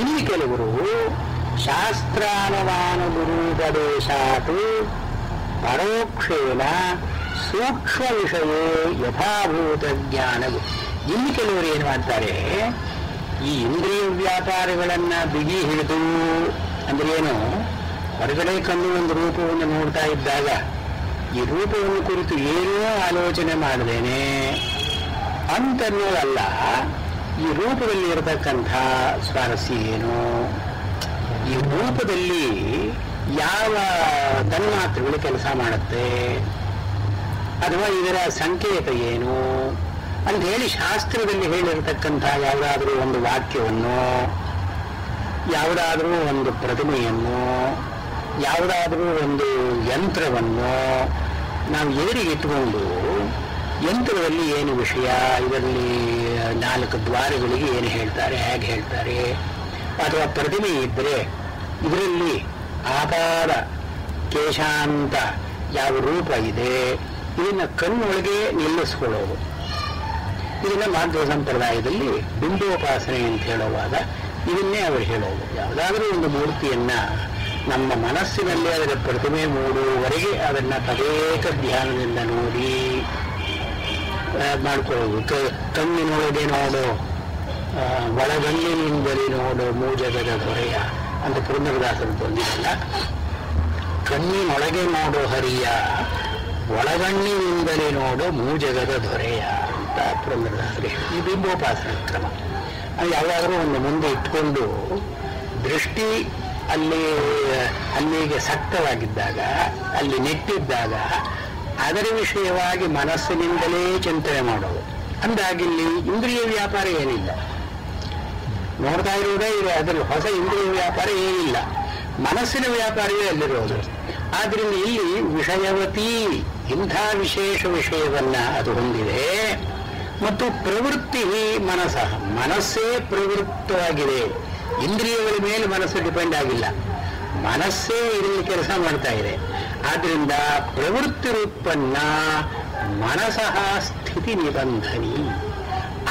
ಇಲ್ಲಿ ಕೆಲವರು ಶಾಸ್ತ್ರಾನುಮಾನುಗುರುಪದೇಶಾತ್ ಪರೋಕ್ಷೇಣ ಸೂಕ್ಷ್ಮ ವಿಷಯ ಯಥಾಭೂತ ಜ್ಞಾನವು. ಇಲ್ಲಿ ಕೆಲವರು ಏನು ಮಾಡ್ತಾರೆ, ಈ ಇಂದ್ರಿಯ ವ್ಯಾಪಾರಗಳನ್ನ ಬಿಗಿ ಹಿಡಿದು ಅಂದ್ರೆ ಏನು, ಹೊರಗಡೆ ಕಣ್ಣು ಒಂದು ರೂಪವನ್ನು ನೋಡ್ತಾ ಇದ್ದಾಗ ಈ ರೂಪವನ್ನು ಕುರಿತು ಏನೂ ಆಲೋಚನೆ ಮಾಡದೇನೆ ಅಂತನ್ನೋದಲ್ಲ, ಈ ರೂಪದಲ್ಲಿ ಇರತಕ್ಕಂಥ ಸ್ವಾರಸ್ಯ ಏನು, ಈ ರೂಪದಲ್ಲಿ ಯಾವ ತನ್ಮಾತ್ರಗಳು ಕೆಲಸ ಮಾಡುತ್ತೆ ಅಥವಾ ಇದರ ಸಂಕೇತ ಏನು ಅಂತ ಹೇಳಿ ಶಾಸ್ತ್ರದಲ್ಲಿ ಹೇಳಿರತಕ್ಕಂಥ ಯಾವುದಾದ್ರೂ ಒಂದು ವಾಕ್ಯವನ್ನು, ಯಾವುದಾದ್ರೂ ಒಂದು ಪ್ರತಿಮೆಯನ್ನು, ಯಾವುದಾದ್ರೂ ಒಂದು ಯಂತ್ರವನ್ನು ನಾವು ಎದುರಿಗಿಟ್ಟುಕೊಂಡು ಯಂತ್ರದಲ್ಲಿ ಏನು ವಿಷಯ, ಇದರಲ್ಲಿ 4 ದ್ವಾರಗಳಿಗೆ ಏನು ಹೇಳ್ತಾರೆ, ಹೇಗೆ ಹೇಳ್ತಾರೆ, ಅಥವಾ ಪ್ರತಿಮೆ ಇದ್ದರೆ ಇದರಲ್ಲಿ ಆಕಾರ ಕೇಶಾಂತ ಯಾವ ರೂಪ ಇದೆ ಇದನ್ನ ಕಣ್ಣೊಳಗೆ ನಿಲ್ಲಿಸ್ಕೊಳ್ಳೋದು. ಇದನ್ನ ಮಾಧ್ವ ಸಂಪ್ರದಾಯದಲ್ಲಿ ಬಿಂಬೋಪಾಸನೆ ಅಂತ ಹೇಳುವಾಗ ಇದನ್ನೇ ಅವರು ಹೇಳೋದು. ಯಾವುದಾದ್ರೂ ಒಂದು ಮೂರ್ತಿಯನ್ನ ನಮ್ಮ ಮನಸ್ಸಿನಲ್ಲಿ ಅದರ ಪ್ರತಿಮೆ ಮೂಡುವವರೆಗೆ ಅದನ್ನ ತದೇಕ ಧ್ಯಾನದಿಂದ ನೋಡಿ ಮಾಡ್ಕೊಳ್ಳೋದು. ಕಣ್ಣಿನೊಳಗೆ ನೋಡು, ಒಳಗಣ್ಣಿನಿಂದಲೇ ನೋಡು ಮೂಜಗದ ದೊರೆಯ ಅಂತ ಪುರಂದರದಾಸರು ಬಂದಿರಲ್ಲ. ಕಣ್ಣಿನೊಳಗೆ ನೋಡು ಹರಿಯ, ಒಳಗಣ್ಣಿನಿಂದಲೇ ನೋಡು ಮೂಜಗದ ದೊರೆಯ ಅಂತ ಪುರಂದರದಾಸರು. ಈ ಬಿಂಬೋಪಾಸನ ಕ್ರಮ ಯಾವಾದರೂ ಒಂದು ಮುಂದೆ ಇಟ್ಕೊಂಡು ದೃಷ್ಟಿ ಅಲ್ಲಿಗೆ ಸಕ್ತವಾಗಿದ್ದಾಗ, ಅಲ್ಲಿ ನೆಟ್ಟಿದ್ದಾಗ ಅದರ ವಿಷಯವಾಗಿ ಮನಸ್ಸಿನಿಂದಲೇ ಚಿಂತನೆ ಮಾಡೋದು. ಅಂದಾಗಿಲ್ಲಿ ಇಂದ್ರಿಯ ವ್ಯಾಪಾರ ಏನಿಲ್ಲ, ನೋಡ್ತಾ ಇರುವುದೇ ಇದೆ, ಅದರಲ್ಲಿ ಹೊಸ ಇಂದ್ರಿಯ ವ್ಯಾಪಾರ ಏನಿಲ್ಲ, ಮನಸ್ಸಿನ ವ್ಯಾಪಾರವೇ ಅಲ್ಲಿರೋದು. ಆದ್ರಿಂದ ಇಲ್ಲಿ ವಿಷಯವತಿ ಇಂಥ ವಿಶೇಷ ವಿಷಯವನ್ನ ಅದು ಹೊಂದಿದೆ. ಮತ್ತು ಪ್ರವೃತ್ತಿ ಮನಸ್ಸೇ ಪ್ರವೃತ್ತವಾಗಿದೆ, ಇಂದ್ರಿಯಗಳ ಮೇಲೆ ಮನಸ್ಸು ಡಿಪೆಂಡ್ ಆಗಿಲ್ಲ, ಮನಸ್ಸೇ ಇದರಲ್ಲಿ ಕೆಲಸ ಮಾಡ್ತಾ ಇದೆ. ಆದ್ರಿಂದ ಪ್ರವೃತ್ತಿ ಉತ್ಪನ್ನ ಮನಸಃ ಸ್ಥಿತಿ ನಿಬಂಧನಿ,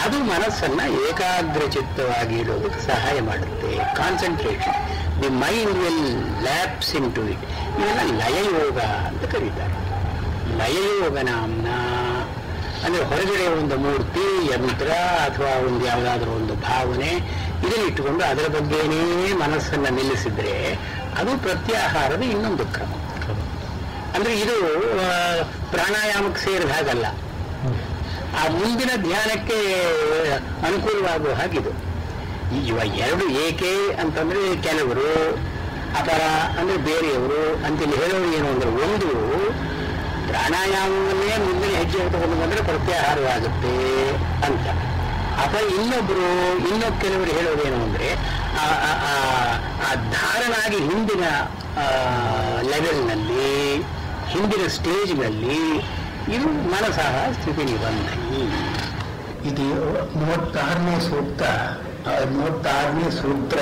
ಅದು ಮನಸ್ಸನ್ನ ಏಕಾಗ್ರ ಚಿತ್ತವಾಗಿ ಇಡೋದಕ್ಕೆ ಸಹಾಯ ಮಾಡುತ್ತೆ. Concentration, the mind will lapse into it. ಇದನ್ನ ಲಯಯೋಗ ಅಂತ ಕರೀತಾರೆ. ಲಯಯೋಗ ನಾಮ್ನ ಅಂದ್ರೆ ಹೊರಗಡೆ ಒಂದು ಮೂರ್ತಿ, ಯಂತ್ರ ಅಥವಾ ಒಂದು ಯಾವುದಾದ್ರೂ ಒಂದು ಭಾವನೆ ಇದನ್ನ ಇಟ್ಟುಕೊಂಡು ಅದರ ಬಗ್ಗೆನೇ ಮನಸ್ಸನ್ನ ನಿಲ್ಲಿಸಿದ್ರೆ ಅದು ಪ್ರತ್ಯಾಹಾರದ ಇನ್ನೊಂದು ಕ್ರಮ. ಅಂದ್ರೆ ಇದು ಪ್ರಾಣಾಯಾಮಕ್ಕೆ ಸೇರಿದ ಹಾಗಲ್ಲ, ಆ ಮುಂದಿನ ಧ್ಯಾನಕ್ಕೆ ಅನುಕೂಲವಾಗುವ ಹಾಗಿದು. ಇವಾಗ 2 ಏಕೆ ಅಂತಂದ್ರೆ ಕೆಲವರು, ಅಪರ ಅಂದ್ರೆ ಬೇರೆಯವರು ಅಂತೇಳಿ ಹೇಳೋರು ಏನು ಅಂದ್ರೆ, ಒಂದು ಪ್ರಾಣಾಯಾಮವನ್ನೇ ಮುಂದಿನ ಹೆಜ್ಜೆ ತಗೊಂಡು ಬಂದ್ರೆ ಪ್ರತ್ಯಾಹಾರವಾಗುತ್ತೆ ಅಂತ. ಅಥವಾ ಇನ್ನೊಬ್ಬರು ಕೆಲವರು ಹೇಳೋದೇನು ಅಂದ್ರೆ ಧಾರಣಾಗಿ ಹಿಂದಿನ ಲೆವೆಲ್ನಲ್ಲಿ, ಹಿಂದಿನ ಸ್ಟೇಜ್ನಲ್ಲಿ ಇದು ಮನಸಃ ಸ್ಥಿತಿ ನಿಬಂಧನಿ. ಇದು 36ನೇ ಸೂಕ್ತ, 36ನೇ ಸೂತ್ರ.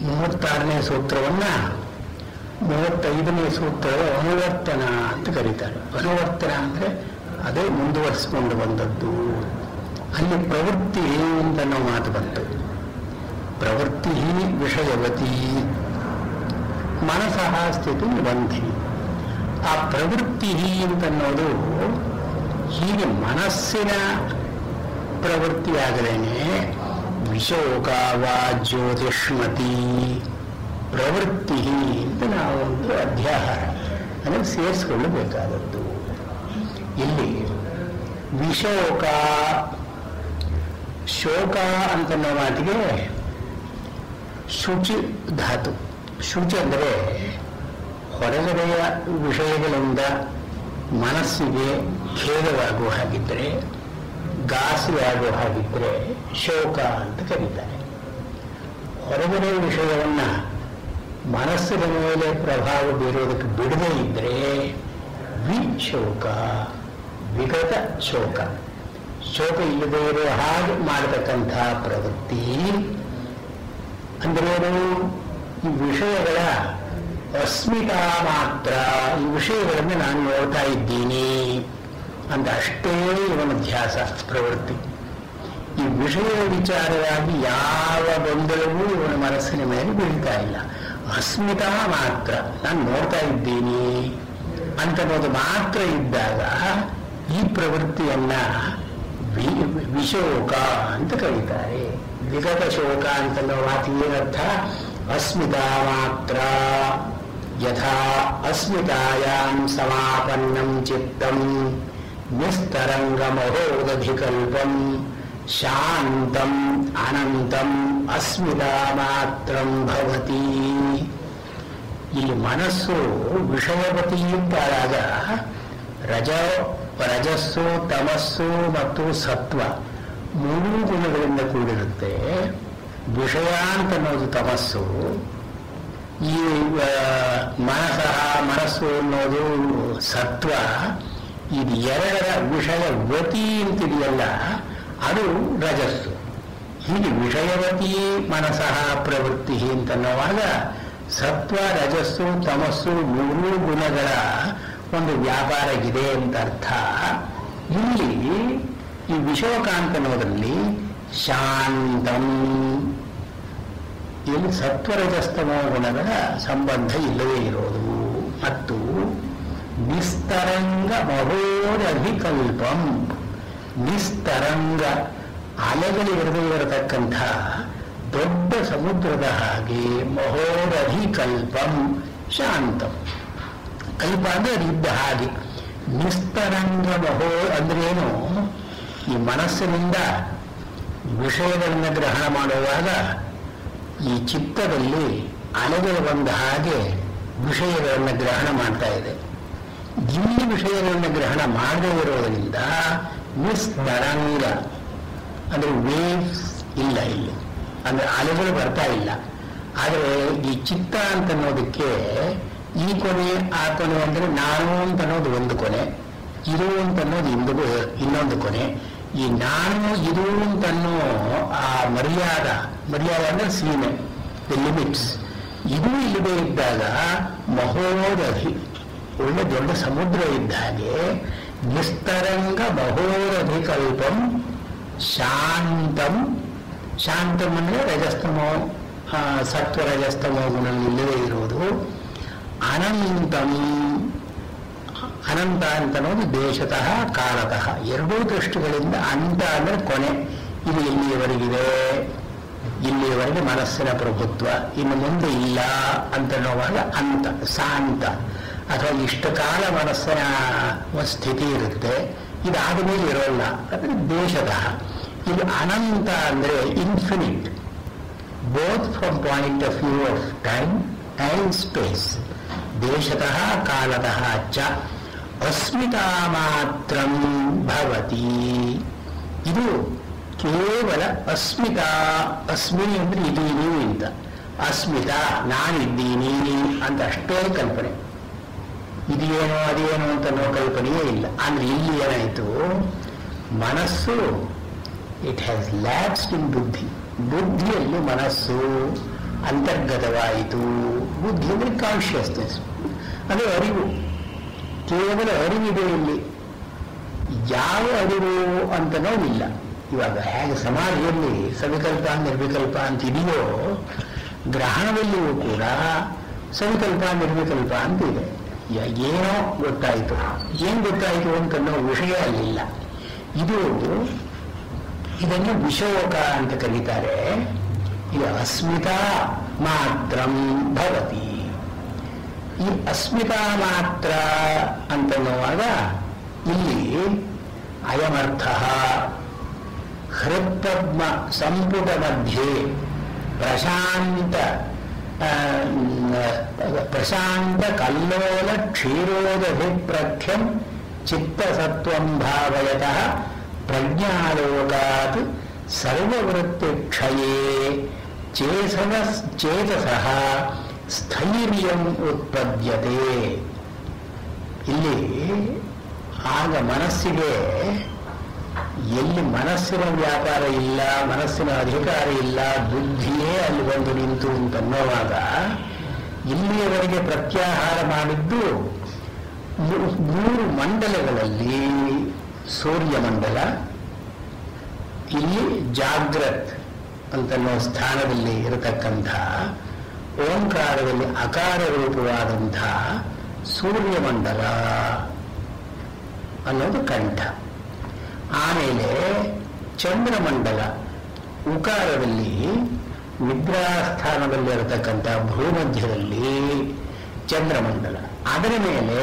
ಮೂವತ್ತಾರನೇ ಸೂತ್ರವನ್ನ 35ನೇ ಸೂತ್ರದ ಅನುವರ್ತನ ಅಂತ ಕರೀತಾರೆ. ಅನುವರ್ತನ ಅಂದ್ರೆ ಅದೇ ಮುಂದುವರಿಸಿಕೊಂಡು ಬಂದದ್ದು. ಅಲ್ಲಿ ಪ್ರವೃತ್ತಿ ಅಂತ ನಾವು ಮಾತು ಬಂತು. ಪ್ರವೃತ್ತಿ ವಿಷಯವತಿ ಮನಸಃ ಸ್ಥಿತಿ ನಿಬಂಧಿನಿ. ಆ ಪ್ರವೃತ್ತಿ ಅಂತನ್ನೋದು ಹೀಗೆ ಮನಸ್ಸಿನ ಪ್ರವೃತ್ತಿಯಾಗದೇನೆ ವಿಶೋಕ ವಾ ಜ್ಯೋತಿಷ್ಮತಿ ಪ್ರವೃತ್ತಿ ಅಂತ ನಾವು ಒಂದು ಅಧ್ಯಾಹಾರ ಅಂದರೆ ಸೇರಿಸಿಕೊಳ್ಳಬೇಕಾದದ್ದು. ಇಲ್ಲಿ ವಿಶೋಕ ಶೋಕ ಅಂತನ್ನೋ ಮಾತಿಗೆ ಶುಚಿ ಧಾತು. ಶುಚಿ ಅಂದರೆ ಹೊರಗಡೆಯ ವಿಷಯಗಳಿಂದ ಮನಸ್ಸಿಗೆ ಖೇದವಾಗುವ ಹಾಗಿದ್ದರೆ, ಘಾಸಿಯಾಗುವ ಹಾಗಿದ್ದರೆ ಶೋಕ ಅಂತ ಕರೀತಾರೆ. ಹೊರಗಡೆ ವಿಷಯವನ್ನ ಮನಸ್ಸಿನ ಮೇಲೆ ಪ್ರಭಾವ ಬೀರೋದಕ್ಕೆ ಬಿಡದೇ ಇದ್ದರೆ ವಿಶೋಕ, ವಿಗತ ಶೋಕ. ಶೋಕ ಇಲ್ಲದೇ ಇರೋ ಹಾಗೆ ಮಾಡತಕ್ಕಂಥ ಪ್ರವೃತ್ತಿ ಅಂದ್ರೇನು? ಈ ವಿಷಯಗಳ ಅಸ್ಮಿತಾ ಮಾತ್ರ, ಈ ವಿಷಯಗಳನ್ನು ನಾನು ನೋಡ್ತಾ ಇದ್ದೀನಿ ಅಂತ ಅಷ್ಟೇ ಇವನ ಧ್ಯಾಸ ಪ್ರವೃತ್ತಿ. ಈ ವಿಷಯ ವಿಚಾರವಾಗಿ ಯಾವ ಗೊಂದಲವೂ ಇವನ ಮನಸ್ಸಿನ ಮೇಲೆ ಬೀಳ್ತಾ ಇಲ್ಲ. ಅಸ್ಮಿತಾ ಮಾತ್ರ, ನಾನು ನೋಡ್ತಾ ಇದ್ದೀನಿ ಅಂತನ್ನೋದು ಮಾತ್ರ ಇದ್ದಾಗ ಈ ಪ್ರವೃತ್ತಿಯನ್ನ ವಿಶೋಕ ಅಂತ ಕರೀತಾರೆ. ವಿಗತ ಶೋಕ ಅಂತನ್ನೋ ಮಾತಿಗೆ ಏನರ್ಥ? ಅಸ್ಮಿತಾ ಮಾತ್ರ. ಯಥಾ ಅಸ್ಮಿತಾಯಾಂ ಸಮಾಪನ್ನಂ ಚಿತ್ತಂ ನಿಸ್ತರಂಗಮಹೋದಧಿಕಲ್ಪಂ ಶಾಂತಂ ಅನಂತಂ ಅಸ್ಮಿತಾ ಮಾತ್ರಂ ಭವತಿ. ಇಲ್ಲಿ ಮನಸ್ಸು ವಿಷಯವತಿ ಅಂತಾದಾಗ ರಜಸ್ಸು, ತಮಸ್ಸು ಮತ್ತು ಸತ್ವ ಮೂರೂ ಗುಣಗಳಿಂದ ಕೂಡಿರುತ್ತೆ. ವಿಷಯ ಅಂತ ಅನ್ನೋದು ತಮಸ್ಸು, ಈ ಮನಸ್ಸು ಅನ್ನೋದು ಸತ್ವ. ಇದು ಎರಡರ ವಿಷಯವತಿ ಅಂತಿದೆಯಲ್ಲ ಅದು ರಜಸ್ಸು. ಹೀಗೆ ವಿಷಯವತಿ ಮನಸಃ ಪ್ರವೃತ್ತಿ ಅಂತನ್ನುವಾಗ ಸತ್ವ, ರಜಸ್ಸು, ತಮಸ್ಸು ಮೂರೂ ಗುಣಗಳ ಒಂದು ವ್ಯಾಪಾರ ಇದೆ ಅಂತ ಅರ್ಥ. ಇಲ್ಲಿ ಈ ವಿಷವಕಾಂತ ಅನ್ನೋದ್ರಲ್ಲಿ ಶಾಂತಂ, ಇಲ್ಲಿ ಸತ್ವರಜಸ್ತಮೋ ಗುಣಗಳ ಸಂಬಂಧ ಇಲ್ಲವೇ ಇರೋದು. ಮತ್ತು ನಿಸ್ತರಂಗ ಮಹೋರಧಿಕಲ್ಪಂ, ನಿಸ್ತರಂಗ ಅಲೆಗಳಿರದೇ ಇರತಕ್ಕಂಥ ದೊಡ್ಡ ಸಮುದ್ರದ ಹಾಗೆ ಮಹೋರಧಿಕಲ್ಪಂ ಶಾಂತಂ. ಕಲ್ಪ ಅಂದ್ರೆ ಅದಿದ್ದ ಹಾಗೆ. ನಿಸ್ತರಂಗ ಮಹೋ ಅಂದ್ರೇನು? ಈ ಮನಸ್ಸಿನಿಂದ ವಿಷಯಗಳನ್ನು ಗ್ರಹಣ ಮಾಡುವಾಗ ಈ ಚಿತ್ತದಲ್ಲಿ ಅಲೆಗಳು ಬಂದ ಹಾಗೆ ವಿಷಯಗಳನ್ನು ಗ್ರಹಣ ಮಾಡ್ತಾ ಇದೆ. ಇಲ್ಲಿ ವಿಷಯಗಳನ್ನು ಗ್ರಹಣ ಮಾಡದೇ ಇರೋದರಿಂದ ನಿಸ್ತರಂಗ ಅಂದ್ರೆ ವೇವ್ಸ್ ಇಲ್ಲ, ಇಲ್ಲಿ ಅಂದ್ರೆ ಅಲೆಗಳು ಬರ್ತಾ ಇಲ್ಲ. ಆದರೆ ಈ ಚಿತ್ತ ಅಂತನ್ನೋದಕ್ಕೆ ಈ ಕೊನೆ ಆ ಕೊನೆ ಅಂದ್ರೆ ನಾನು ಅಂತ ಅನ್ನೋದು ಒಂದು ಕೊನೆ, ಇದು ಅಂತನ್ನೋದು ಇನ್ನೊಂದು ಕೊನೆ. ಈ ನಾನು ಇದು ಅಂತನ್ನೋ ಆ ಮರ್ಯಾದ ಅಂದ್ರೆ ಸೀಮೆ, ದಿ ಲಿಮಿಟ್ಸ್, ಇದು ಇಲ್ಲದೆ ಇದ್ದಾಗ ಮಹೋರಧಿ ಒಳ್ಳೆ ದೊಡ್ಡ ಸಮುದ್ರ ಇದ್ದ ಹಾಗೆ ನಿಸ್ತರಂಗ ಮಹೋರಧಿಕಲ್ಪಂ ಶಾಂತಂ. ಶಾಂತಂ ಅಂದ್ರೆ ರಜಸ್ತಮೋ ಸತ್ವ ರಜಸ್ತಮೋ ಗುಣ ಇಲ್ಲದೇ ಇರುವುದು. ಅನಂತಂ, ಅನಂತ ಅಂತ ಅನ್ನೋದು ದೇಶತಃ ಕಾಲತಃ ಎರಡೂ ದೃಷ್ಟಿಗಳಿಂದ. ಅಂತ ಅಂದ್ರೆ ಕೊನೆ, ಇದು ಇಲ್ಲಿಯವರೆಗಿದೆ, ಇಲ್ಲಿಯವರೆಗೆ ಮನಸ್ಸಿನ ಪ್ರಭುತ್ವ, ಇನ್ನು ಮುಂದೆ ಇಲ್ಲ ಅಂತನ್ನುವಾಗ ಅಂತ ಶಾಂತ. ಅಥವಾ ಇಷ್ಟು ಕಾಲ ಮನಸ್ಸಿನ ಸ್ಥಿತಿ ಇರುತ್ತೆ, ಇದಾದ ಮೇಲೆ ಇರೋಲ್ಲ, ಅಂದರೆ ದೇಶತಃ. ಇದು ಅನಂತ ಅಂದ್ರೆ infinite, both from point of view of time and space. ದೇಶತಃ ಕಾಲತಃ ಚ ಅಸ್ಮಿತಾ ಮಾತ್ರಂ ಭವತಿ. ಇದು ಕೇವಲ ಅಸ್ಮಿತಾ, ಅಸ್ಮಿ ಅಂದರೆ ಇದೀನಿ ಅಂತ, ಅಸ್ಮಿತಾ ನಾನಿದ್ದೀನಿ ಅಂತ ಅಷ್ಟೇ ಕಲ್ಪನೆ. ಇದೇನೋ ಅದೇನೋ ಅಂತ ಅನ್ನೋ ಕಲ್ಪನೆಯೇ ಇಲ್ಲ. ಅಂದ್ರೆ ಇಲ್ಲಿ ಏನಾಯಿತು, ಮನಸ್ಸು ಇಟ್ ಹ್ಯಾಸ್ ಲ್ಯಾಪ್ಸ್ಡ್ ಇನ್ ಬುದ್ಧಿ. ಬುದ್ಧಿಯಲ್ಲಿ ಮನಸ್ಸು ಅಂತರ್ಗತವಾಯಿತು. ಬುದ್ಧಿ ಅಂದರೆ ಕಾನ್ಷಿಯಸ್ನೆಸ್, ಅದು ಅರಿವು, ಕೇವಲ ಅರಿವಿದೆ ಇಲ್ಲಿ. ಯಾವ ಅರಿವು ಅಂತ ನೋವಿಲ್ಲ. ಇವಾಗ ಹೇಗೆ ಸಮಾಧಿಯಲ್ಲಿ ಸವಿಕಲ್ಪ ನಿರ್ವಿಕಲ್ಪ ಅಂತ ಇದೆಯೋ, ಗ್ರಹಣದಲ್ಲಿಯೂ ಕೂಡ ಸವಿಕಲ್ಪ ನಿರ್ವಿಕಲ್ಪ ಅಂತ ಇದೆ. ಏನೋ ಗೊತ್ತಾಯಿತು, ಏನು ಗೊತ್ತಾಯಿತು ಅಂತನ್ನೋ ವಿಷಯ ಅಲ್ಲಿಲ್ಲ. ಇದನ್ನು ವಿಶೋಕ ಅಂತ ಕರೀತಾರೆ. ಇದು ಅಸ್ಮಿತಾ ಮಾತ್ರಂ ಭವತಿ. ಈ ಅಸ್ಮಿತಾ ಮಾತ್ರ ಅಂತನ್ನುವಾಗ ಇಲ್ಲಿ ಅಯಮರ್ಥ ಹೃತ್ಪದ್ಮ ಸಂಪುಟ ಮಧ್ಯೆ ಪ್ರಶಾಂತ ಕಲ್ಲೋಲ ಕ್ಷೀರೋದಭಿಪ್ರಖ್ಯಂ ಚಿತ್ತಸತ್ವಂ ಭಾವಯತಃ ಪ್ರಜ್ಞಾಲೋಕಾತ್ ಸರ್ವವೃತ್ತಿಕ್ಷಯೇ ಚೇತಸಃ ಸ್ಥೈರ್ಯಂ ಉತ್ಪದ್ಯತೆ. ಇಲ್ಲಿ ಆಗ ಮನಸ್ಸಿಗೆ ಎಲ್ಲಿ ಮನಸ್ಸಿನ ವ್ಯಾಪಾರ ಇಲ್ಲ, ಮನಸ್ಸಿನ ಅಧಿಕಾರ ಇಲ್ಲ, ಬುದ್ಧಿಯೇ ಅಲ್ಲಿ ಬಂದು ನಿಂತು ಅಂತನ್ನುವಾಗ ಇಲ್ಲಿಯವರೆಗೆ ಪ್ರತ್ಯಾಹಾರ ಮಾಡಿದ್ದು 3 ಮಂಡಲಗಳಲ್ಲಿ ಸೂರ್ಯಮಂಡಲ, ಇಲ್ಲಿ ಜಾಗ್ರತ್ ಅಂತನ್ನೋ ಸ್ಥಾನದಲ್ಲಿ ಇರತಕ್ಕಂಥ ಓಂಕಾರದಲ್ಲಿ ಅಕಾರ ರೂಪವಾದಂಥ ಸೂರ್ಯಮಂಡಲ ಅನ್ನೋದು ಕಂಠ. ಆಮೇಲೆ ಚಂದ್ರಮಂಡಲ ಉಕಾರದಲ್ಲಿ ನಿದ್ರಾಸ್ಥಾನದಲ್ಲಿರತಕ್ಕಂಥ ಭೂಮಧ್ಯದಲ್ಲಿ ಚಂದ್ರಮಂಡಲ, ಅದರ ಮೇಲೆ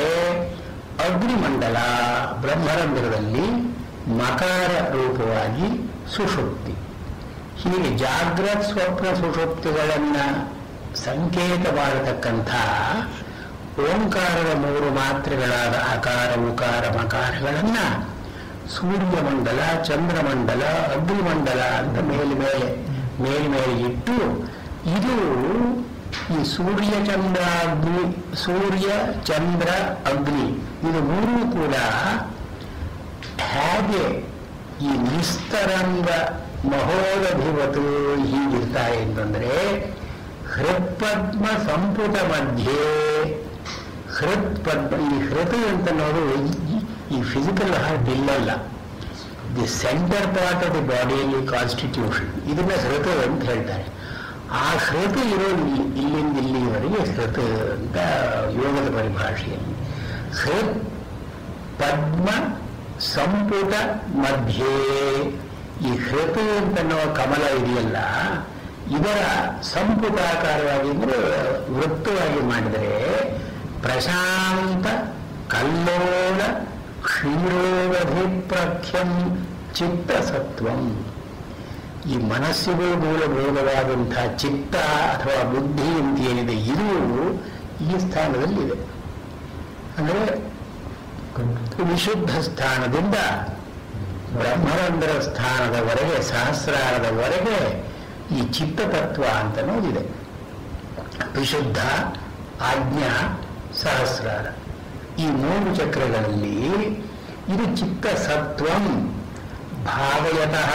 ಅಗ್ನಿಮಂಡಲ ಬ್ರಹ್ಮರಂಧ್ರದಲ್ಲಿ ಮಕಾರ ರೂಪವಾಗಿ ಸುಷುಪ್ತಿ. ಹೀಗೆ ಜಾಗ್ರತ್ ಸ್ವಪ್ನ ಸುಷುಪ್ತಿಗಳನ್ನು ಸಂಕೇತ ಮಾಡತಕ್ಕಂಥ ಓಂಕಾರದ 3 ಮಾತ್ರೆಗಳಾದ ಅಕಾರ ಉಕಾರ ಮಕಾರಗಳನ್ನು ಸೂರ್ಯಮಂಡಲ, ಚಂದ್ರಮಂಡಲ, ಅಗ್ನಿಮಂಡಲ ಅಂತ ಮೇಲೆ ಇಟ್ಟು, ಇದು ಈ ಸೂರ್ಯ ಚಂದ್ರ ಅಗ್ನಿ ಇದು 3 ಕೂಡ ಹೇಗೆ ಈ ನಿಸ್ತರಂಗ ಮಹೋದಧಿವತು ಹೀಗಿರ್ತಾರೆ ಅಂತಂದ್ರೆ, ಹೃತ್ಪದ್ಮ ಸಂಪುಟ ಮಧ್ಯೆ ಹೃತ್ಪದ್ಮ, ಈ ಹೃತ್ ಅಂತನ್ನೋದು ಈ ಫಿಸಿಕಲ್ ಹಾರ್ಟ್ ಇಲ್ಲಲ್ಲ, the centre part of the ಬಾಡಿಯಲ್ಲಿ ಕಾನ್ಸ್ಟಿಟ್ಯೂಷನ್, ಇದನ್ನ ಹೃತ್ ಅಂತ ಹೇಳ್ತಾರೆ. ಆ ಹೃತ್ ಇರೋದು ಇಲ್ಲಿಂದ ಇಲ್ಲಿವರೆಗೆ ಹೃತ್ ಅಂತ ಯೋಗದ ಪರಿಭಾಷೆಯಲ್ಲಿ. ಹೃತ್ ಪದ್ಮ ಸಂಪುಟ ಮಧ್ಯೆ, ಈ ಹೃತ್ ಅಂತನ್ನೋ ಕಮಲ ಇದೆಯಲ್ಲ, ಇದರ ಸಂಪುಟಾಕಾರವಾಗಿ ಅಂದರೆ ವೃತ್ತವಾಗಿ ಮಾಡಿದರೆ ಪ್ರಶಾಂತ ಕಲ್ಲೋಲ ಕ್ಷೀರೋದಭಿಪ್ರಖ್ಯಂ ಚಿತ್ತಸತ್ವಂ. ಈ ಮನಸ್ಸಿಗೂ ಮೂಲಭೂತವಾದಂಥ ಚಿತ್ತ ಅಥವಾ ಬುದ್ಧಿ ಅಂತ ಏನಿದೆ, ಇದು ಈ ಸ್ಥಾನದಲ್ಲಿದೆ. ಅಂದರೆ ವಿಶುದ್ಧ ಸ್ಥಾನದಿಂದ ಬ್ರಹ್ಮರಂಧ್ರ ಸ್ಥಾನದವರೆಗೆ, ಸಹಸ್ರಾರದವರೆಗೆ ಈ ಚಿತ್ತತತ್ವ ಅಂತ ನೋಡಿದೆ. ವಿಶುದ್ಧ, ಆಜ್ಞಾ, ಸಹಸ್ರಾರ, ಈ 3 ಚಕ್ರಗಳಲ್ಲಿ ಇದು ಚಿತ್ತಸತ್ವಂ ಭಾವಯತಃ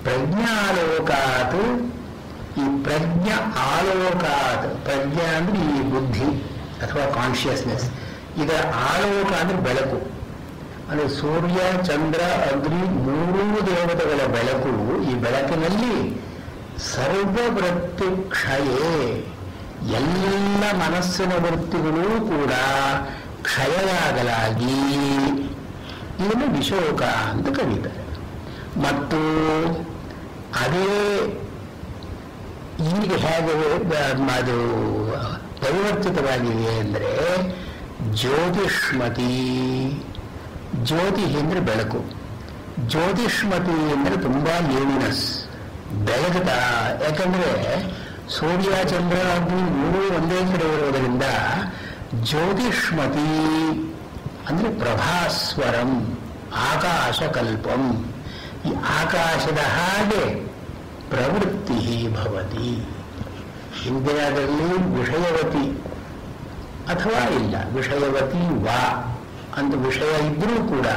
ಪ್ರಜ್ಞಾಲೋಕಾತ್. ಈ ಪ್ರಜ್ಞಾ ಆಲೋಕಾತ್, ಪ್ರಜ್ಞಾ ಅಂದ್ರೆ ಈ ಬುದ್ಧಿ ಅಥವಾ ಕಾನ್ಷಿಯಸ್ನೆಸ್, ಇದರ ಆಲೋಕ ಅಂದ್ರೆ ಬೆಳಕು. ಅಂದರೆ ಸೂರ್ಯ ಚಂದ್ರ ಅಗ್ನಿ 3 ದೇವತೆಗಳ ಬೆಳಕು. ಈ ಬೆಳಕಿನಲ್ಲಿ ಸರ್ವವೃತ್ತಿ ಕ್ಷಯೇ, ಎಲ್ಲ ಮನಸ್ಸಿನ ವೃತ್ತಿಗಳೂ ಕೂಡ ಕ್ಷಯವಾಗಲಾಗಿ ಇದನ್ನು ವಿಶೋಕ ಅಂತ ಕರೀತಾರೆ. ಮತ್ತು ಅದೇ ಈಗ ಹೇಗೆ ಅದು ಪರಿವರ್ತಿತವಾಗಿದೆ ಅಂದರೆ, ಜ್ಯೋತಿಷ್ಮತಿ, ಜ್ಯೋತಿ ಅಂದರೆ ಬೆಳಕು, ಜ್ಯೋತಿಷ್ಮತಿ ಅಂದರೆ ತುಂಬ ಲ್ಯೂಮಿನಸ್, ಬೆಳಗುತ್ತಾ. ಯಾಕಂದ್ರೆ ಸೂರ್ಯ ಚಂದ್ರ ಅಗ್ನಿ ಮೂರೂ ಒಂದೇ ಕಡೆ ಇರುವುದರಿಂದ ಜ್ಯೋತಿಷ್ಮತಿ ಅಂದ್ರೆ ಪ್ರಭಾಸ್ವರಂ ಆಕಾಶಕಲ್ಪಂ, ಈ ಆಕಾಶದ ಹಾಗೆ ಪ್ರವೃತ್ತಿ ಭವತಿ. ಹಿಂದಿನದಲ್ಲಿ ವಿಷಯವತಿ ಅಥವಾ ಇಲ್ಲ, ವಿಷಯವತಿ ವಾ ಅಂತ ವಿಷಯ ಇದ್ರೂ ಕೂಡ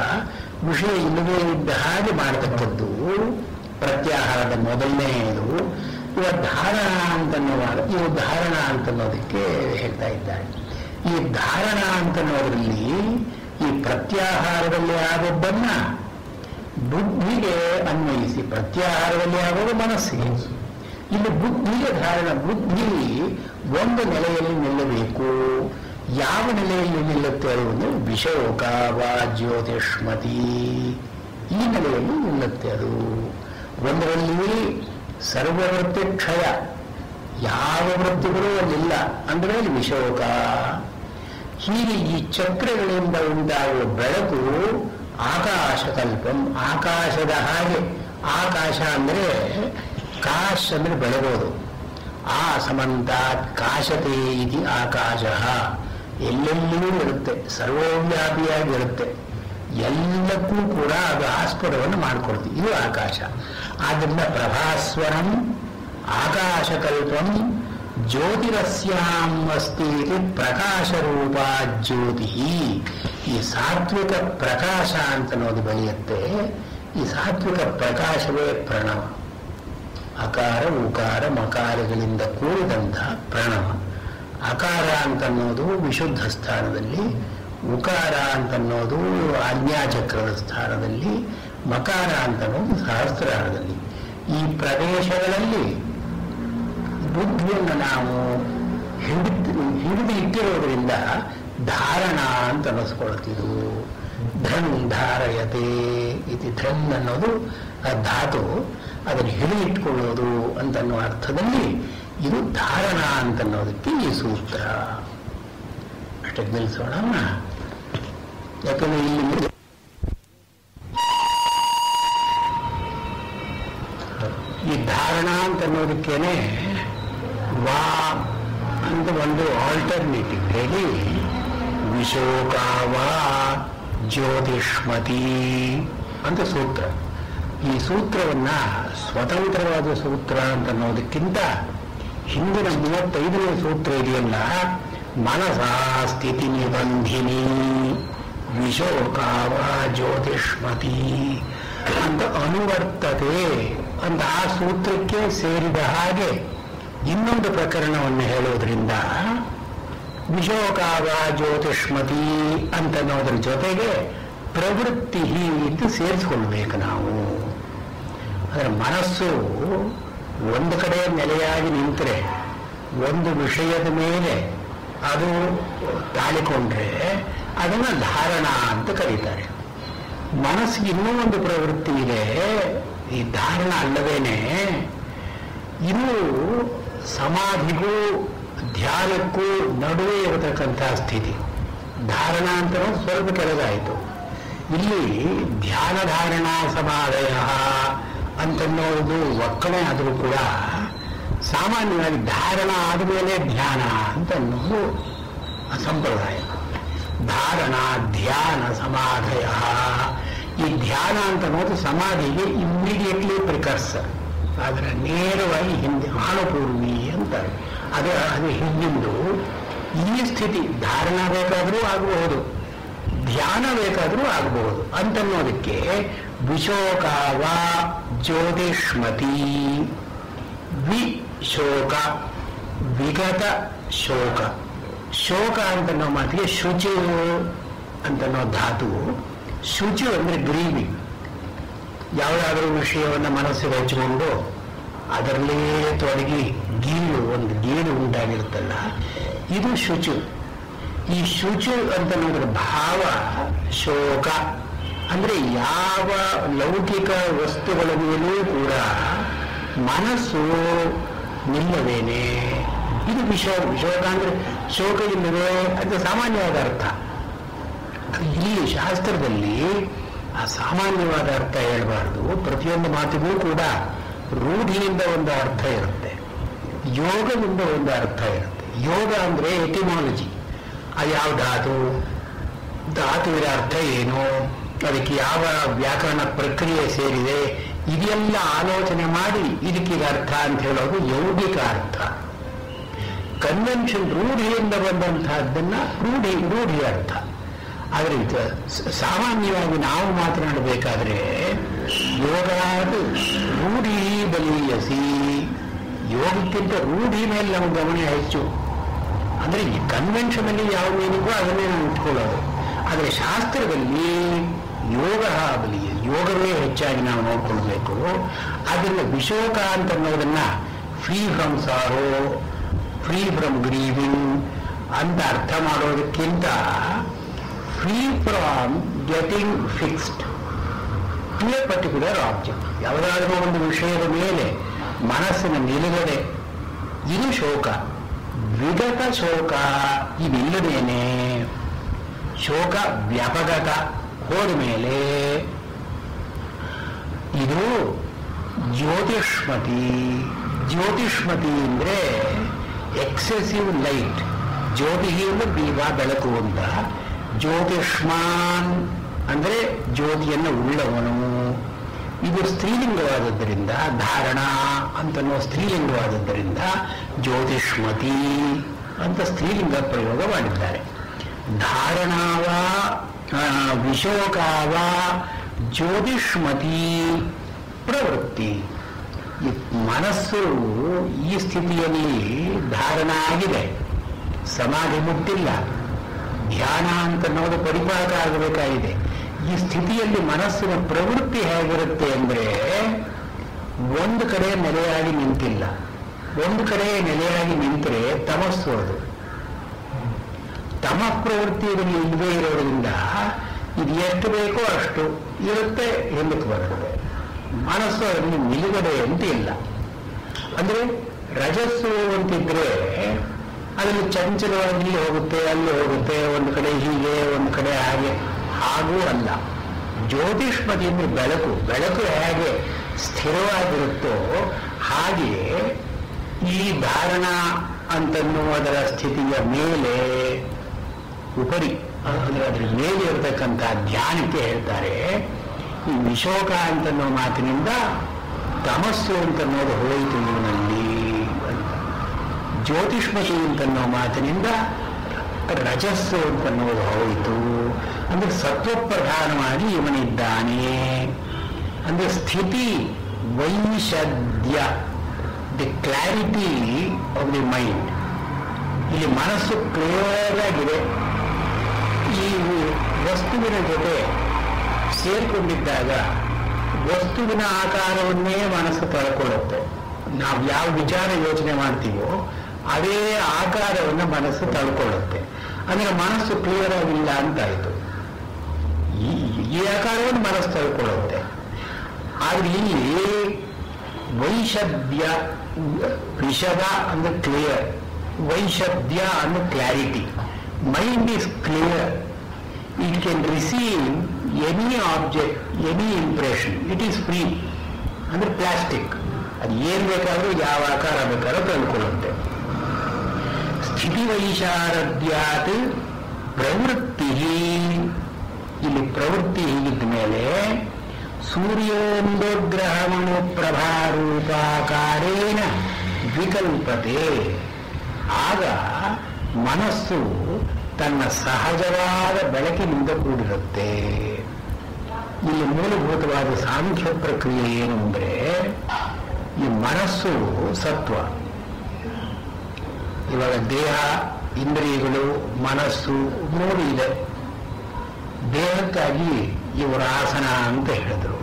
ವಿಷಯ ಇಲ್ಲದೇ ಇದ್ದ ಹಾಗೆ ಮಾಡತಕ್ಕದ್ದು ಪ್ರತ್ಯಾಹಾರದ ಮೊದಲನೆಯದು. ಇವ ಧಾರಣ ಅಂತನ್ನುವಾಗ ಇವು ಧಾರಣ ಅಂತನ್ನೋದಕ್ಕೆ ಹೇಳ್ತಾ ಇದ್ದಾರೆ. ಈ ಧಾರಣ ಅಂತನ್ನೋದ್ರಲ್ಲಿ ಈ ಪ್ರತ್ಯಾಹಾರದಲ್ಲಿ ಆದದ್ದನ್ನ ಬುದ್ಧಿಗೆ ಅನ್ವಯಿಸಿ, ಪ್ರತ್ಯಾಹಾರದಲ್ಲಿ ಆಗೋದು ಮನಸ್ಸಿಗೆ, ಇಲ್ಲಿ ಬುದ್ಧಿಗೆ ಧಾರಣ. ಬುದ್ಧಿ ಒಂದು ನೆಲೆಯಲ್ಲಿ ನಿಲ್ಲಬೇಕು. ಯಾವ ನೆಲೆಯಲ್ಲಿ ನಿಲ್ಲುತ್ತೆ ಅದು ವಿಷೋಕ ವಾ ಜ್ಯೋತಿಷ್ಮತಿ, ಈ ನೆಲೆಯಲ್ಲಿ ನಿಲ್ಲುತ್ತೆ. ಅದು ಒಂದರಲ್ಲಿ ಸರ್ವವೃತ್ತಿ ಕ್ಷಯ, ಯಾವ ವೃತ್ತಿಗಳು ಅಲ್ಲಿಲ್ಲ ಅಂದ್ರೆ ಅಲ್ಲಿ ವಿಷೋಕ. ಹೀಗೆ ಈ ಚಕ್ರಗಳಿಂದ ಉಂಟಾಗುವ ಬೆಳಕು ಆಕಾಶಕಲ್ಪಂ, ಆಕಾಶದ ಹಾಗೆ. ಆಕಾಶ ಅಂದ್ರೆ ಕಾಶ್ ಅಂದ್ರೆ ಬೆಳಗೋದು. ಆ ಸಮಂತಾತ್ ಕಾಶತೆ ಇತಿ ಆಕಾಶ, ಎಲ್ಲೆಲ್ಲಿಯೂ ಇರುತ್ತೆ, ಸರ್ವವ್ಯಾಪಿಯಾಗಿರುತ್ತೆ, ಎಲ್ಲಕ್ಕೂ ಕೂಡ ಅದು ಆಸ್ಪದವನ್ನು ಮಾಡಿಕೊಡ್ತೀವಿ. ಇದು ಆಕಾಶ. ಆದ್ದರಿಂದ ಪ್ರಭಾಸ್ವರಂ ಆಕಾಶಕಲ್ಪಂ ಜ್ಯೋತಿರಸ್ಯಾಂ ಅಸ್ತಿ ಪ್ರಕಾಶರೂಪ ಜ್ಯೋತಿ. ಈ ಸಾತ್ವಿಕ ಪ್ರಕಾಶ ಅಂತನ್ನೋದು ಬೆಳೆಯುತ್ತೆ. ಈ ಸಾತ್ವಿಕ ಪ್ರಕಾಶವೇ ಪ್ರಣವ. ಅಕಾರ ಉಕಾರ ಮಕಾರಗಳಿಂದ ಕೂಡಿದಂತಹ ಪ್ರಣವ. ಅಕಾರ ಅಂತನ್ನೋದು ವಿಶುದ್ಧ ಸ್ಥಾನದಲ್ಲಿ, ಉಕಾರ ಅಂತನ್ನೋದು ಆಜ್ಞಾಚಕ್ರದ ಸ್ಥಾನದಲ್ಲಿ, ಮಕಾರ ಅಂತನ್ನೋದು ಸಹಸ್ರಾರದಲ್ಲಿ. ಈ ಪ್ರದೇಶಗಳಲ್ಲಿ ಬುದ್ಧಿಯನ್ನು ನಾವು ಹಿಡಿದು ಇಟ್ಟಿರೋದ್ರಿಂದ ಧಾರಣ ಅಂತ ಅನ್ನಿಸ್ಕೊಳ್ತಿದ್ವು. ಧನ್ ಧಾರಯತೆ ಇತಿ, ಧನ್ ಅನ್ನೋದು ಆ ಧಾತು, ಅದನ್ನು ಹಿಡಿದಿಟ್ಕೊಳ್ಳೋದು ಅಂತನ್ನೋ ಅರ್ಥದಲ್ಲಿ ಇದು ಧಾರಣ ಅಂತನ್ನೋದಕ್ಕೆ ಈ ಸೂತ್ರ. ಅಷ್ಟಕ್ಕೆ ನಿಲ್ಲಿಸೋಣ. ಯಾಕಂದ್ರೆ ಇಲ್ಲಿ ಈ ಧಾರಣ ಅಂತನ್ನೋದಕ್ಕೇನೆ ವಾ ಅಂತ ಒಂದು ಆಲ್ಟರ್ನೇಟಿವ್ ಹೇಳಿ ವಿಶೋಕ ವಾ ಜ್ಯೋತಿಷ್ಮತಿ ಅಂತ ಸೂತ್ರ. ಈ ಸೂತ್ರವನ್ನ ಸ್ವತಂತ್ರವಾದ ಸೂತ್ರ ಅಂತ ಅನ್ನೋದಕ್ಕಿಂತ ಹಿಂದಿನ 35ನೇ ಸೂತ್ರ ಇದೆಯಲ್ಲ, ಮನಸಾ ಸ್ಥಿತಿ ನಿಬಂಧಿನಿ ವಿಶೋಕ ವಾ ಜ್ಯೋತಿಷ್ಮತಿ ಅಂತ ಅನುವರ್ತತೆ ಅಂತ ಆ ಸೂತ್ರಕ್ಕೆ ಸೇರಿದ ಹಾಗೆ ಇನ್ನೊಂದು ಪ್ರಕರಣವನ್ನು ಹೇಳೋದ್ರಿಂದ ವಿಶೋಕ ವಾ ಜ್ಯೋತಿಷ್ಮತಿ ಅಂತನ್ನೋದ್ರ ಜೊತೆಗೆ ಪ್ರವೃತ್ತಿ ಅಂತ ಸೇರಿಸ್ಕೊಳ್ಬೇಕು ನಾವು. ಅದರ ಮನಸ್ಸು ಒಂದು ಕಡೆ ನೆಲೆಯಾಗಿ ನಿಂತರೆ, ಒಂದು ವಿಷಯದ ಮೇಲೆ ಅದು ತಾಳಿಕೊಂಡ್ರೆ ಅದನ್ನು ಧಾರಣ ಅಂತ ಕರೀತಾರೆ. ಮನಸ್ಸಿಗೆ ಇನ್ನೂ ಒಂದು ಪ್ರವೃತ್ತಿ ಇದೆ, ಈ ಧಾರಣ ಅಲ್ಲದೇನೆ. ಇದು ಸಮಾಧಿಗೂ ಧ್ಯಾನಕ್ಕೂ ನಡುವೆ ಇರತಕ್ಕಂತಹ ಸ್ಥಿತಿ. ಧಾರಣ ಅಂತ ಸ್ವಲ್ಪ ಕೆಳಗಾಯಿತು. ಇಲ್ಲಿ ಧ್ಯಾನ ಧಾರಣ ಸಮಾಧಯ ಅಂತನ್ನೋದು ಒಕ್ಕಣೆ ಆದರೂ ಕೂಡ ಸಾಮಾನ್ಯವಾಗಿ ಧಾರಣ ಆದಮೇಲೆ ಧ್ಯಾನ ಅಂತ ಅನ್ನೋದು ಸಂಪ್ರದಾಯ. ಧಾರಣ ಧ್ಯಾನ ಸಮಾಧಯ. ಈ ಧ್ಯಾನ ಅಂತ ಅನ್ನೋದು ಸಮಾಧಿಗೆ ಇಮ್ಮಿಡಿಯೇಟ್ಲಿ ಪ್ರಿಕರ್ಸರ್, ಆದರೆ ನೇರವಾಗಿ ಹಿಂದೆ ಆನುಪೂರ್ವಿ ಅಂತಾರೆ. ಅದು ಹಿಂದಿಂದು ಈ ಸ್ಥಿತಿ ಧಾರಣ ಬೇಕಾದರೂ ಆಗಬಹುದು, ಧ್ಯಾನ ಬೇಕಾದರೂ ಆಗಬಹುದು ಅಂತನ್ನೋದಕ್ಕೆ ವಿಶೋಕ ವಾ ಜ್ಯೋತಿಷ್ಮತಿ. ವಿಶೋಕ ವಿಗತ ಶೋಕ. ಶೋಕ ಅಂತನ್ನೋ ಮಾತಿಗೆ ಶುಚಿ ಅಂತನ್ನೋ ಧಾತು. ಶುಚಿ ಅಂದ್ರೆ ಗ್ರೀವಿಂಗ್. ಯಾವುದಾದ್ರೂ ವಿಷಯವನ್ನು ಮನಸ್ಸಿಗೆ ಹಚ್ಚಿಕೊಂಡು ಅದರಲ್ಲೇ ತೊಡಗಿ ಒಂದು ಗೀಳು ಉಂಟಾಗಿರುತ್ತಲ್ಲ, ಇದು ಶುಚು. ಈ ಶುಚು ಅಂತನ್ನೋದ್ರ ಭಾವ ಶೋಕ. ಅಂದ್ರೆ ಯಾವ ಲೌಕಿಕ ವಸ್ತುಗಳ ಮೇಲೂ ಕೂಡ ಮನಸ್ಸು ನಿಲ್ಲದೇನೆ, ಇದು ವಿಶೋಕ ಅಂದ್ರೆ ಶೋಕ ಇಲ್ಲದೆ ಅಂತ ಸಾಮಾನ್ಯವಾದ ಅರ್ಥ. ಇಲ್ಲಿ ಶಾಸ್ತ್ರದಲ್ಲಿ ಆ ಸಾಮಾನ್ಯವಾದ ಅರ್ಥ ಹೇಳಬಾರ್ದು. ಪ್ರತಿಯೊಂದು ಮಾತಿಗೂ ಕೂಡ ರೂಢಿಯಿಂದ ಒಂದು ಅರ್ಥ ಇರುತ್ತೆ, ಯೋಗದಿಂದ ಒಂದು ಅರ್ಥ ಇರುತ್ತೆ. ಯೋಗ ಅಂದರೆ ಎಟಿಮಾಲಜಿ, ಅದು ಯಾವ ಧಾತು, ಧಾತುವಿನ ಅರ್ಥ ಏನು, ಅದಕ್ಕೆ ಯಾವ ವ್ಯಾಕರಣ ಪ್ರಕ್ರಿಯೆ ಸೇರಿದೆ, ಇದೆಲ್ಲ ಆಲೋಚನೆ ಮಾಡಿ ಇದಕ್ಕೀಗ ಅರ್ಥ ಅಂತ ಹೇಳೋದು ಯೌಗಿಕ ಅರ್ಥ. ಕನ್ವೆನ್ಷನ್ ರೂಢಿಯಿಂದ ಬಂದಂತಹದ್ದನ್ನ ರೂಢಿ ಅರ್ಥ. ಆದರೆ ಸಾಮಾನ್ಯವಾಗಿ ನಾವು ಮಾತನಾಡಬೇಕಾದ್ರೆ ಯೋಗಾದು ರೂಢಿ ಬಲೀಯಸಿ, ಯೋಗಕ್ಕಿಂತ ರೂಢಿ ಮೇಲೆ ನಮ್ಮ ಗಮನ ಹೆಚ್ಚು. ಅಂದರೆ ಈ ಕನ್ವೆನ್ಷನ್ ಅಲ್ಲಿ ಯಾವ ಮೀನಿಂಗೋ ಅದನ್ನೇ ನಾವು ಇಟ್ಕೊಳ್ಳೋದು. ಆದರೆ ಶಾಸ್ತ್ರದಲ್ಲಿ ಯೋಗ ಬಲಿಯ, ಯೋಗವೇ ಹೆಚ್ಚಾಗಿ ನಾವು ನೋಡ್ಕೊಳ್ಬೇಕು. ಅದನ್ನು ವಿಶೋಕ ಅಂತ ಅನ್ನೋದನ್ನ free from sorrow, free from grieving ಅಂತ ಅರ್ಥ ಮಾಡೋದಕ್ಕಿಂತ free from getting fixed to a particular object, ಯಾವುದಾದ್ರೂ ಒಂದು ವಿಷಯದ ಮೇಲೆ ಮನಸ್ಸಿನ ನಿಲುಗಡೆ, ಇದು ಶೋಕ. ವಿಗತ ಶೋಕ ಇದಿಲ್ಲದೇನೆ ಶೋಕ ವ್ಯಾಪಗತ ಹೋದ ಮೇಲೆ ಇದು ಜ್ಯೋತಿಷ್ಮತಿ. ಜ್ಯೋತಿಷ್ಮತಿ ಅಂದರೆ ಎಕ್ಸೆಸಿವ್ ಲೈಟ್. ಜ್ಯೋತಿ ಅಂದರೆ ದೀಪ, ಬೆಳಕು ಅಂತ. ಜ್ಯೋತಿಷ್ಮಾನ್ ಅಂದರೆ ಜ್ಯೋತಿಯನ್ನು ಉಳ್ಳವನು. ಇದು ಸ್ತ್ರೀಲಿಂಗವಾದದ್ದರಿಂದ, ಧಾರಣ ಅಂತನೋ ಸ್ತ್ರೀಲಿಂಗವಾದದ್ದರಿಂದ ಜ್ಯೋತಿಷ್ಮತಿ ಅಂತ ಸ್ತ್ರೀಲಿಂಗ ಪ್ರಯೋಗ ಮಾಡಿದ್ದಾರೆ. ಧಾರಣಾವ ವಿಶೋಕಾವ ಜ್ಯೋತಿಷ್ಮತಿ ಪ್ರವೃತ್ತಿ. ಮನಸ್ಸು ಈ ಸ್ಥಿತಿಯಲ್ಲಿ ಧಾರಣ ಆಗಿದೆ, ಸಮಾಧಿ ಮುಟ್ಟಿಲ್ಲ, ಧ್ಯಾನ ಅಂತನ್ನೋದು ಪರಿಪಾಕ ಆಗಬೇಕಾಗಿದೆ. ಈ ಸ್ಥಿತಿಯಲ್ಲಿ ಮನಸ್ಸಿನ ಪ್ರವೃತ್ತಿ ಹೇಗಿರುತ್ತೆ ಅಂದರೆ ಒಂದು ಕಡೆ ನೆಲೆಯಾಗಿ ನಿಂತಿಲ್ಲ. ಒಂದು ಕಡೆ ನೆಲೆಯಾಗಿ ನಿಂತರೆ ತಮಸ್ಸು, ಅದು ತಮ ಪ್ರವೃತ್ತಿ ಇದರಲ್ಲಿ ಇಲ್ಲದೇ ಇರೋದ್ರಿಂದ ಇದು ಎಷ್ಟು ಬೇಕೋ ಅಷ್ಟು ಇರುತ್ತೆ, ಹಿಂದಕ್ಕೆ ಬರುತ್ತೆ. ಮನಸ್ಸು ಅದರಲ್ಲಿ ನಿಲುಗಡೆ ಅಂತ ಇಲ್ಲ. ಅಂದರೆ ರಜಸ್ಸು ಅಂತಿದ್ರೆ ಅದರಲ್ಲಿ ಚಂಚಲವಾಗಿ ಇಲ್ಲಿ ಹೋಗುತ್ತೆ, ಅಲ್ಲಿ ಹೋಗುತ್ತೆ, ಒಂದು ಕಡೆ ಹೀಗೆ, ಒಂದು ಕಡೆ ಹಾಗೆ. ಹಾಗೂ ಅಲ್ಲ. ಜ್ಯೋತಿಷ್ಮತಿ ಅಂದರೆ ಬೆಳಕು. ಬೆಳಕು ಹೇಗೆ ಸ್ಥಿರವಾಗಿರುತ್ತೋ ಹಾಗೆ ಈ ಧಾರಣ ಅಂತನ್ನುವುದರ ಸ್ಥಿತಿಯ ಮೇಲೆ ಉಪರಿ, ಅಂದರೆ ಅದರ ಮೇಲೆ ಇರತಕ್ಕಂಥ ಧ್ಯಾನಕ್ಕೆ ಹೇಳ್ತಾರೆ. ಈ ವಿಶೋಕ ಅಂತನ್ನೋ ಮಾತಿನಿಂದ ತಮಸ್ಸು ಅಂತನ್ನೋದು ಹೋಯಿತು ಇವನಲ್ಲಿ ಅಂತ. ಜ್ಯೋತಿಷ್ಮತಿ ಅಂತನ್ನೋ ಮಾತಿನಿಂದ ರಜಸ್ಸು ಅಂತನ್ನೋದು ಹೋಯಿತು. ಅಂದರೆ ಸತ್ವಪ್ರಧಾನವಾಗಿ ಇವನಿದ್ದಾನೆ. ಅಂದರೆ ಸ್ಥಿತಿ ವೈಶದ್ಯ, the clarity of the mind. ಇಲ್ಲಿ ಮನಸ್ಸು ಕ್ಲಿಯರ್ ಆಗಿದೆ. ಈ ವಸ್ತುವಿನ ಜೊತೆ ಸೇರಿಕೊಂಡಿದ್ದಾಗ ವಸ್ತುವಿನ ಆಕಾರವನ್ನೇ ಮನಸ್ಸು ತಳ್ಕೊಳ್ಳುತ್ತೆ. ನಾವು ಯಾವ ವಿಚಾರ ಯೋಚನೆ ಮಾಡ್ತೀವೋ ಅದೇ ಆಕಾರವನ್ನು ಮನಸ್ಸು ತಳ್ಕೊಳ್ಳುತ್ತೆ. ಅಂದರೆ ಮನಸ್ಸು ಕ್ಲಿಯರ್ ಆಗಿಲ್ಲ ಅಂತಾಯಿತು. ಈ ಆಕಾರವನ್ನು ಮನಸ್ಸು ತಳ್ಕೊಳ್ಳುತ್ತೆ. ಆದರೆ ಇಲ್ಲಿ ವೈಶದ್ಯ, ವಿಷದ ಅಂದ್ರೆ ಕ್ಲಿಯರ್, ವೈಶದ್ಯ ಅಂದ್ರೆ clarity. Mind is clear. It can receive any object, any impression. It is free. ಅಂದ್ರೆ ಪ್ಲಾಸ್ಟಿಕ್, ಅದು ಏನ್ ಬೇಕಾದ್ರೂ ಯಾವ ಆಕಾರ ಬೇಕಾದ್ರೂ ತಂದುಕೊಳ್ಳುತ್ತೆ. ಸ್ಥಿತಿ ವೈಶಾರದ್ಯಾತ್ ಪ್ರವೃತ್ತಿ. ಇಲ್ಲಿ ಪ್ರವೃತ್ತಿ ಹೀಗಿದ್ದ ಮೇಲೆ ಸೂರ್ಯೋಂದೋಗ್ರಹಮಣು ಪ್ರಭಾರೂಪಾಕಾರೇಣ ವಿಕಲ್ಪತೆ. ಆಗ ಮನಸ್ಸು ತನ್ನ ಸಹಜವಾದ ಬೆಳಕಿನಿಂದ ಕೂಡಿರುತ್ತೆ. ಇಲ್ಲಿ ಮೂಲಭೂತವಾದ ಸಾಂಖ್ಯ ಪ್ರಕ್ರಿಯೆ ಏನು ಅಂದರೆ, ಈ ಮನಸ್ಸು ಸತ್ವ. ಇವಾಗ ದೇಹ, ಇಂದ್ರಿಯಗಳು, ಮನಸ್ಸು ಮೂರು ಇದೆ. ದೇಹಕ್ಕಾಗಿ ಇವರು ಆಸನ ಅಂತ ಹೇಳಿದ್ರು,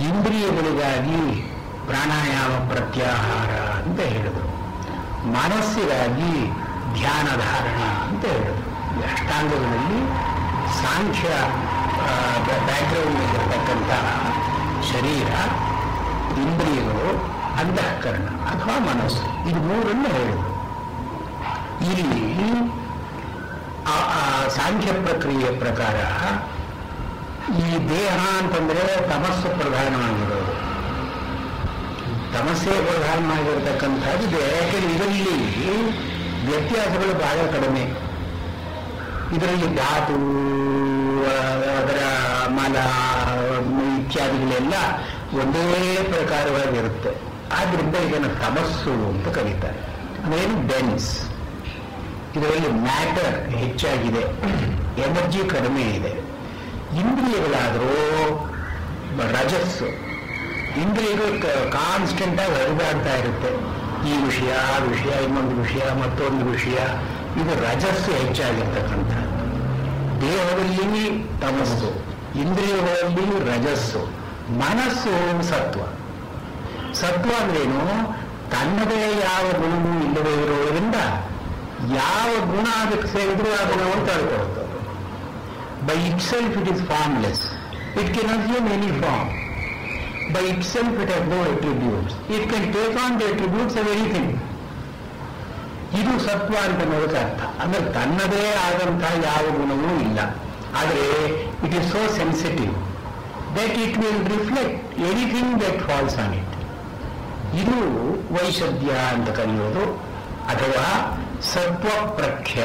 ಇಂದ್ರಿಯಗಳಿಗಾಗಿ ಪ್ರಾಣಾಯಾಮ ಪ್ರತ್ಯಾಹಾರ ಅಂತ ಹೇಳಿದ್ರು, ಮನಸ್ಸಿಗಾಗಿ ಧ್ಯಾನ ಧಾರಣ ಅಂತ ಹೇಳಿದ್ರು. ಅಷ್ಟಾಂಗಗಳಲ್ಲಿ ಸಾಂಖ್ಯ ಬ್ಯಾಕ್ಗ್ರೌಂಡ್ ಇರತಕ್ಕಂಥ ಶರೀರ, ಇಂದ್ರಿಯಗಳು, ಅಂತಃಕರಣ ಅಥವಾ ಮನಸ್ಸು, ಇದು ಮೂರನ್ನು ಹೇಳಿದರು. ಇಲ್ಲಿ ಸಾಂಖ್ಯ ಪ್ರಕ್ರಿಯೆಯ ಪ್ರಕಾರ ಈ ದೇಹ ಅಂತಂದ್ರೆ ತಮಸ್ಸು ಪ್ರಧಾನವಾಗಿರೋದು, ತಮಸ್ಸೇ ಪ್ರಧಾನ ಆಗಿರತಕ್ಕಂಥದ್ದು. ಯಾಕೆಂದ್ರೆ ಇದರಲ್ಲಿ ವ್ಯತ್ಯಾಸಗಳು ಬಹಳ ಕಡಿಮೆ. ಇದರಲ್ಲಿ ಧಾತು, ಅದರ ಮಲ ಇತ್ಯಾದಿಗಳೆಲ್ಲ ಒಂದೇ ಪ್ರಕಾರವಾಗಿರುತ್ತೆ. ಆದ್ರಿಂದ ಇದನ್ನು ತಮಸ್ಸು ಅಂತ ಕರೀತಾರೆ. ಅದೇನು ಡೆನ್ಸ್. ಇದರಲ್ಲಿ ಮ್ಯಾಟರ್ ಹೆಚ್ಚಾಗಿದೆ, ಎನರ್ಜಿ ಕಡಿಮೆ ಇದೆ. ಇಂದ್ರಿಯಗಳಾದರೂ ರಜಸ್ಸು. ಇಂದ್ರಿಯಗಳು ಕಾನ್ಸ್ಟೆಂಟ್ ಆಗಿ ಹರಿದಾಡ್ತಾ ಇರುತ್ತೆ. ಈ ವಿಷಯ, ಆ ವಿಷಯ, ಇನ್ನೊಂದು ವಿಷಯ, ಮತ್ತೊಂದು ವಿಷಯ. ಇದು ರಜಸ್ಸು ಹೆಚ್ಚಾಗಿರ್ತಕ್ಕಂಥ. ದೇಹದಲ್ಲಿ ತಮಸ್ಸು, ಇಂದ್ರಿಯಗಳಲ್ಲಿ ರಜಸ್ಸು, ಮನಸ್ಸು ಸತ್ವ. ಸತ್ವ ಅಂದ್ರೇನು? ತನ್ನದೇ ಯಾವ ಗುಣವೂ ಇಲ್ಲದೇ ಇರೋದ್ರಿಂದ ಯಾವ ಗುಣ ಅದಕ್ಕೆ ಸೇರಿದ್ರೂ ಆ ಗುಣವನ್ನು ತಳ್ಕೊಳ್ತದೆ. By itself it is formless. It can assume any form. By itself it has no attributes. It can take on the attributes of anything. ಇದು ಸತ್ವ ಅಂತ ನೋಡೋಕೆ ಅರ್ಥ. ಅಂದ್ರೆ ತನ್ನದೇ ಆದಂತಹ ಯಾವ ಗುಣವೂ ಇಲ್ಲ. ಆದರೆ it is so sensitive that it will reflect anything that falls on it. ಇದು ವೈಶದ್ಯ ಅಂತ ಕರೆಯೋದು, ಅಥವಾ ಸತ್ವ ಪ್ರಖ್ಯ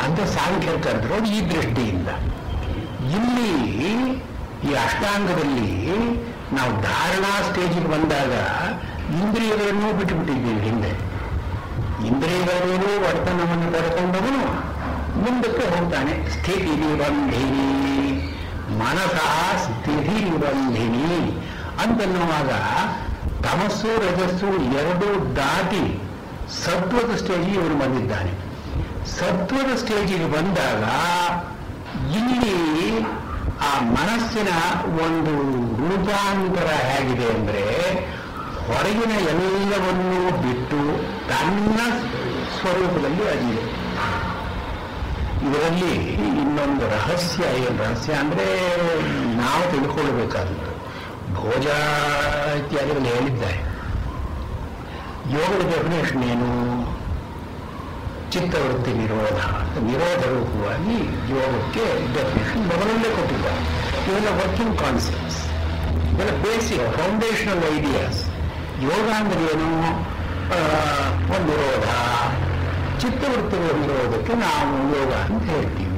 ಅಂತ ಸಾಂಖ್ಯರು ಕರೆದ್ರು ಈ ದೃಷ್ಟಿಯಿಂದ. ಇಲ್ಲಿ ಈ ಅಷ್ಟಾಂಗದಲ್ಲಿ ನಾವು ಧಾರಣಾ ಸ್ಟೇಜಿಗೆ ಬಂದಾಗ ಇಂದ್ರಿಯಗಳನ್ನು ಬಿಟ್ಟುಬಿಟ್ಟಿದ್ದೀವಿ. ಹಿಂದೆ ಇಂದ್ರಿಯಗಳೇನು ವರ್ತನವನ್ನು ಕರ್ಕೊಂಡವನು ಮುಂದಕ್ಕೆ ಹೋಗ್ತಾನೆ. ಸ್ಥಿತಿ ನಿಬಂಧಿನಿ, ಮನಸ ಸ್ಥಿತಿ ನಿಬಂಧಿನಿ ಅಂತನ್ನುವಾಗ ತಮಸ್ಸು ರಜಸ್ಸು ಎರಡೂ ದಾಟಿ ಸತ್ವದ ಸ್ಟೇಜಿಗೆ ಇವನು ಬಂದಿದ್ದಾನೆ. ಸತ್ವದ ಸ್ಟೇಜಿಗೆ ಬಂದಾಗ ಇಲ್ಲಿ ಆ ಮನಸ್ಸಿನ ಒಂದು ರೂಪಾಂತರ ಹೇಗಿದೆ ಅಂದರೆ, ಹೊರಗಿನ ಎಲ್ಲವನ್ನೂ ಬಿಟ್ಟು ತನ್ನ ಸ್ವರೂಪದಲ್ಲಿ ಅದಿದೆ. ಇದರಲ್ಲಿ ಇನ್ನೊಂದು ರಹಸ್ಯ. ಏನು ರಹಸ್ಯ ಅಂದರೆ ನಾವು ತಿಳ್ಕೊಳ್ಬೇಕಾದದ್ದು. ಭೋಜ ಇತ್ಯಾದಿಗಳು ಹೇಳಿದ್ದಾರೆ. ಯೋಗದ ಡೆಫಿನೇಷನ್ ಏನು? ಚಿತ್ತವೃತ್ತಿ ನಿರೋಧ. ನಿರೋಧ ರೂಪವಾಗಿ ಯೋಗಕ್ಕೆ ಡೆಫಿನೇಷನ್ ಮೊದಲಲ್ಲೇ ಕೊಟ್ಟಿದ್ದಾರೆ. ಇವೆಲ್ಲ ವರ್ಕಿಂಗ್ ಕಾನ್ಸೆಪ್ಟ್ಸ್, ಇವೆಲ್ಲ ಬೇಸಿಕ್ ಫೌಂಡೇಶನಲ್ ಐಡಿಯಾಸ್. ಯೋಗ ಅಂದ್ರೆ ಏನು? ಒಂದು ನಿರೋಧ, ಚಿತ್ತವೃತ್ತಿಗಳ ನಿರೋಧಕ್ಕೆ ನಾವು ಯೋಗ ಅಂತ ಹೇಳ್ತೀವಿ.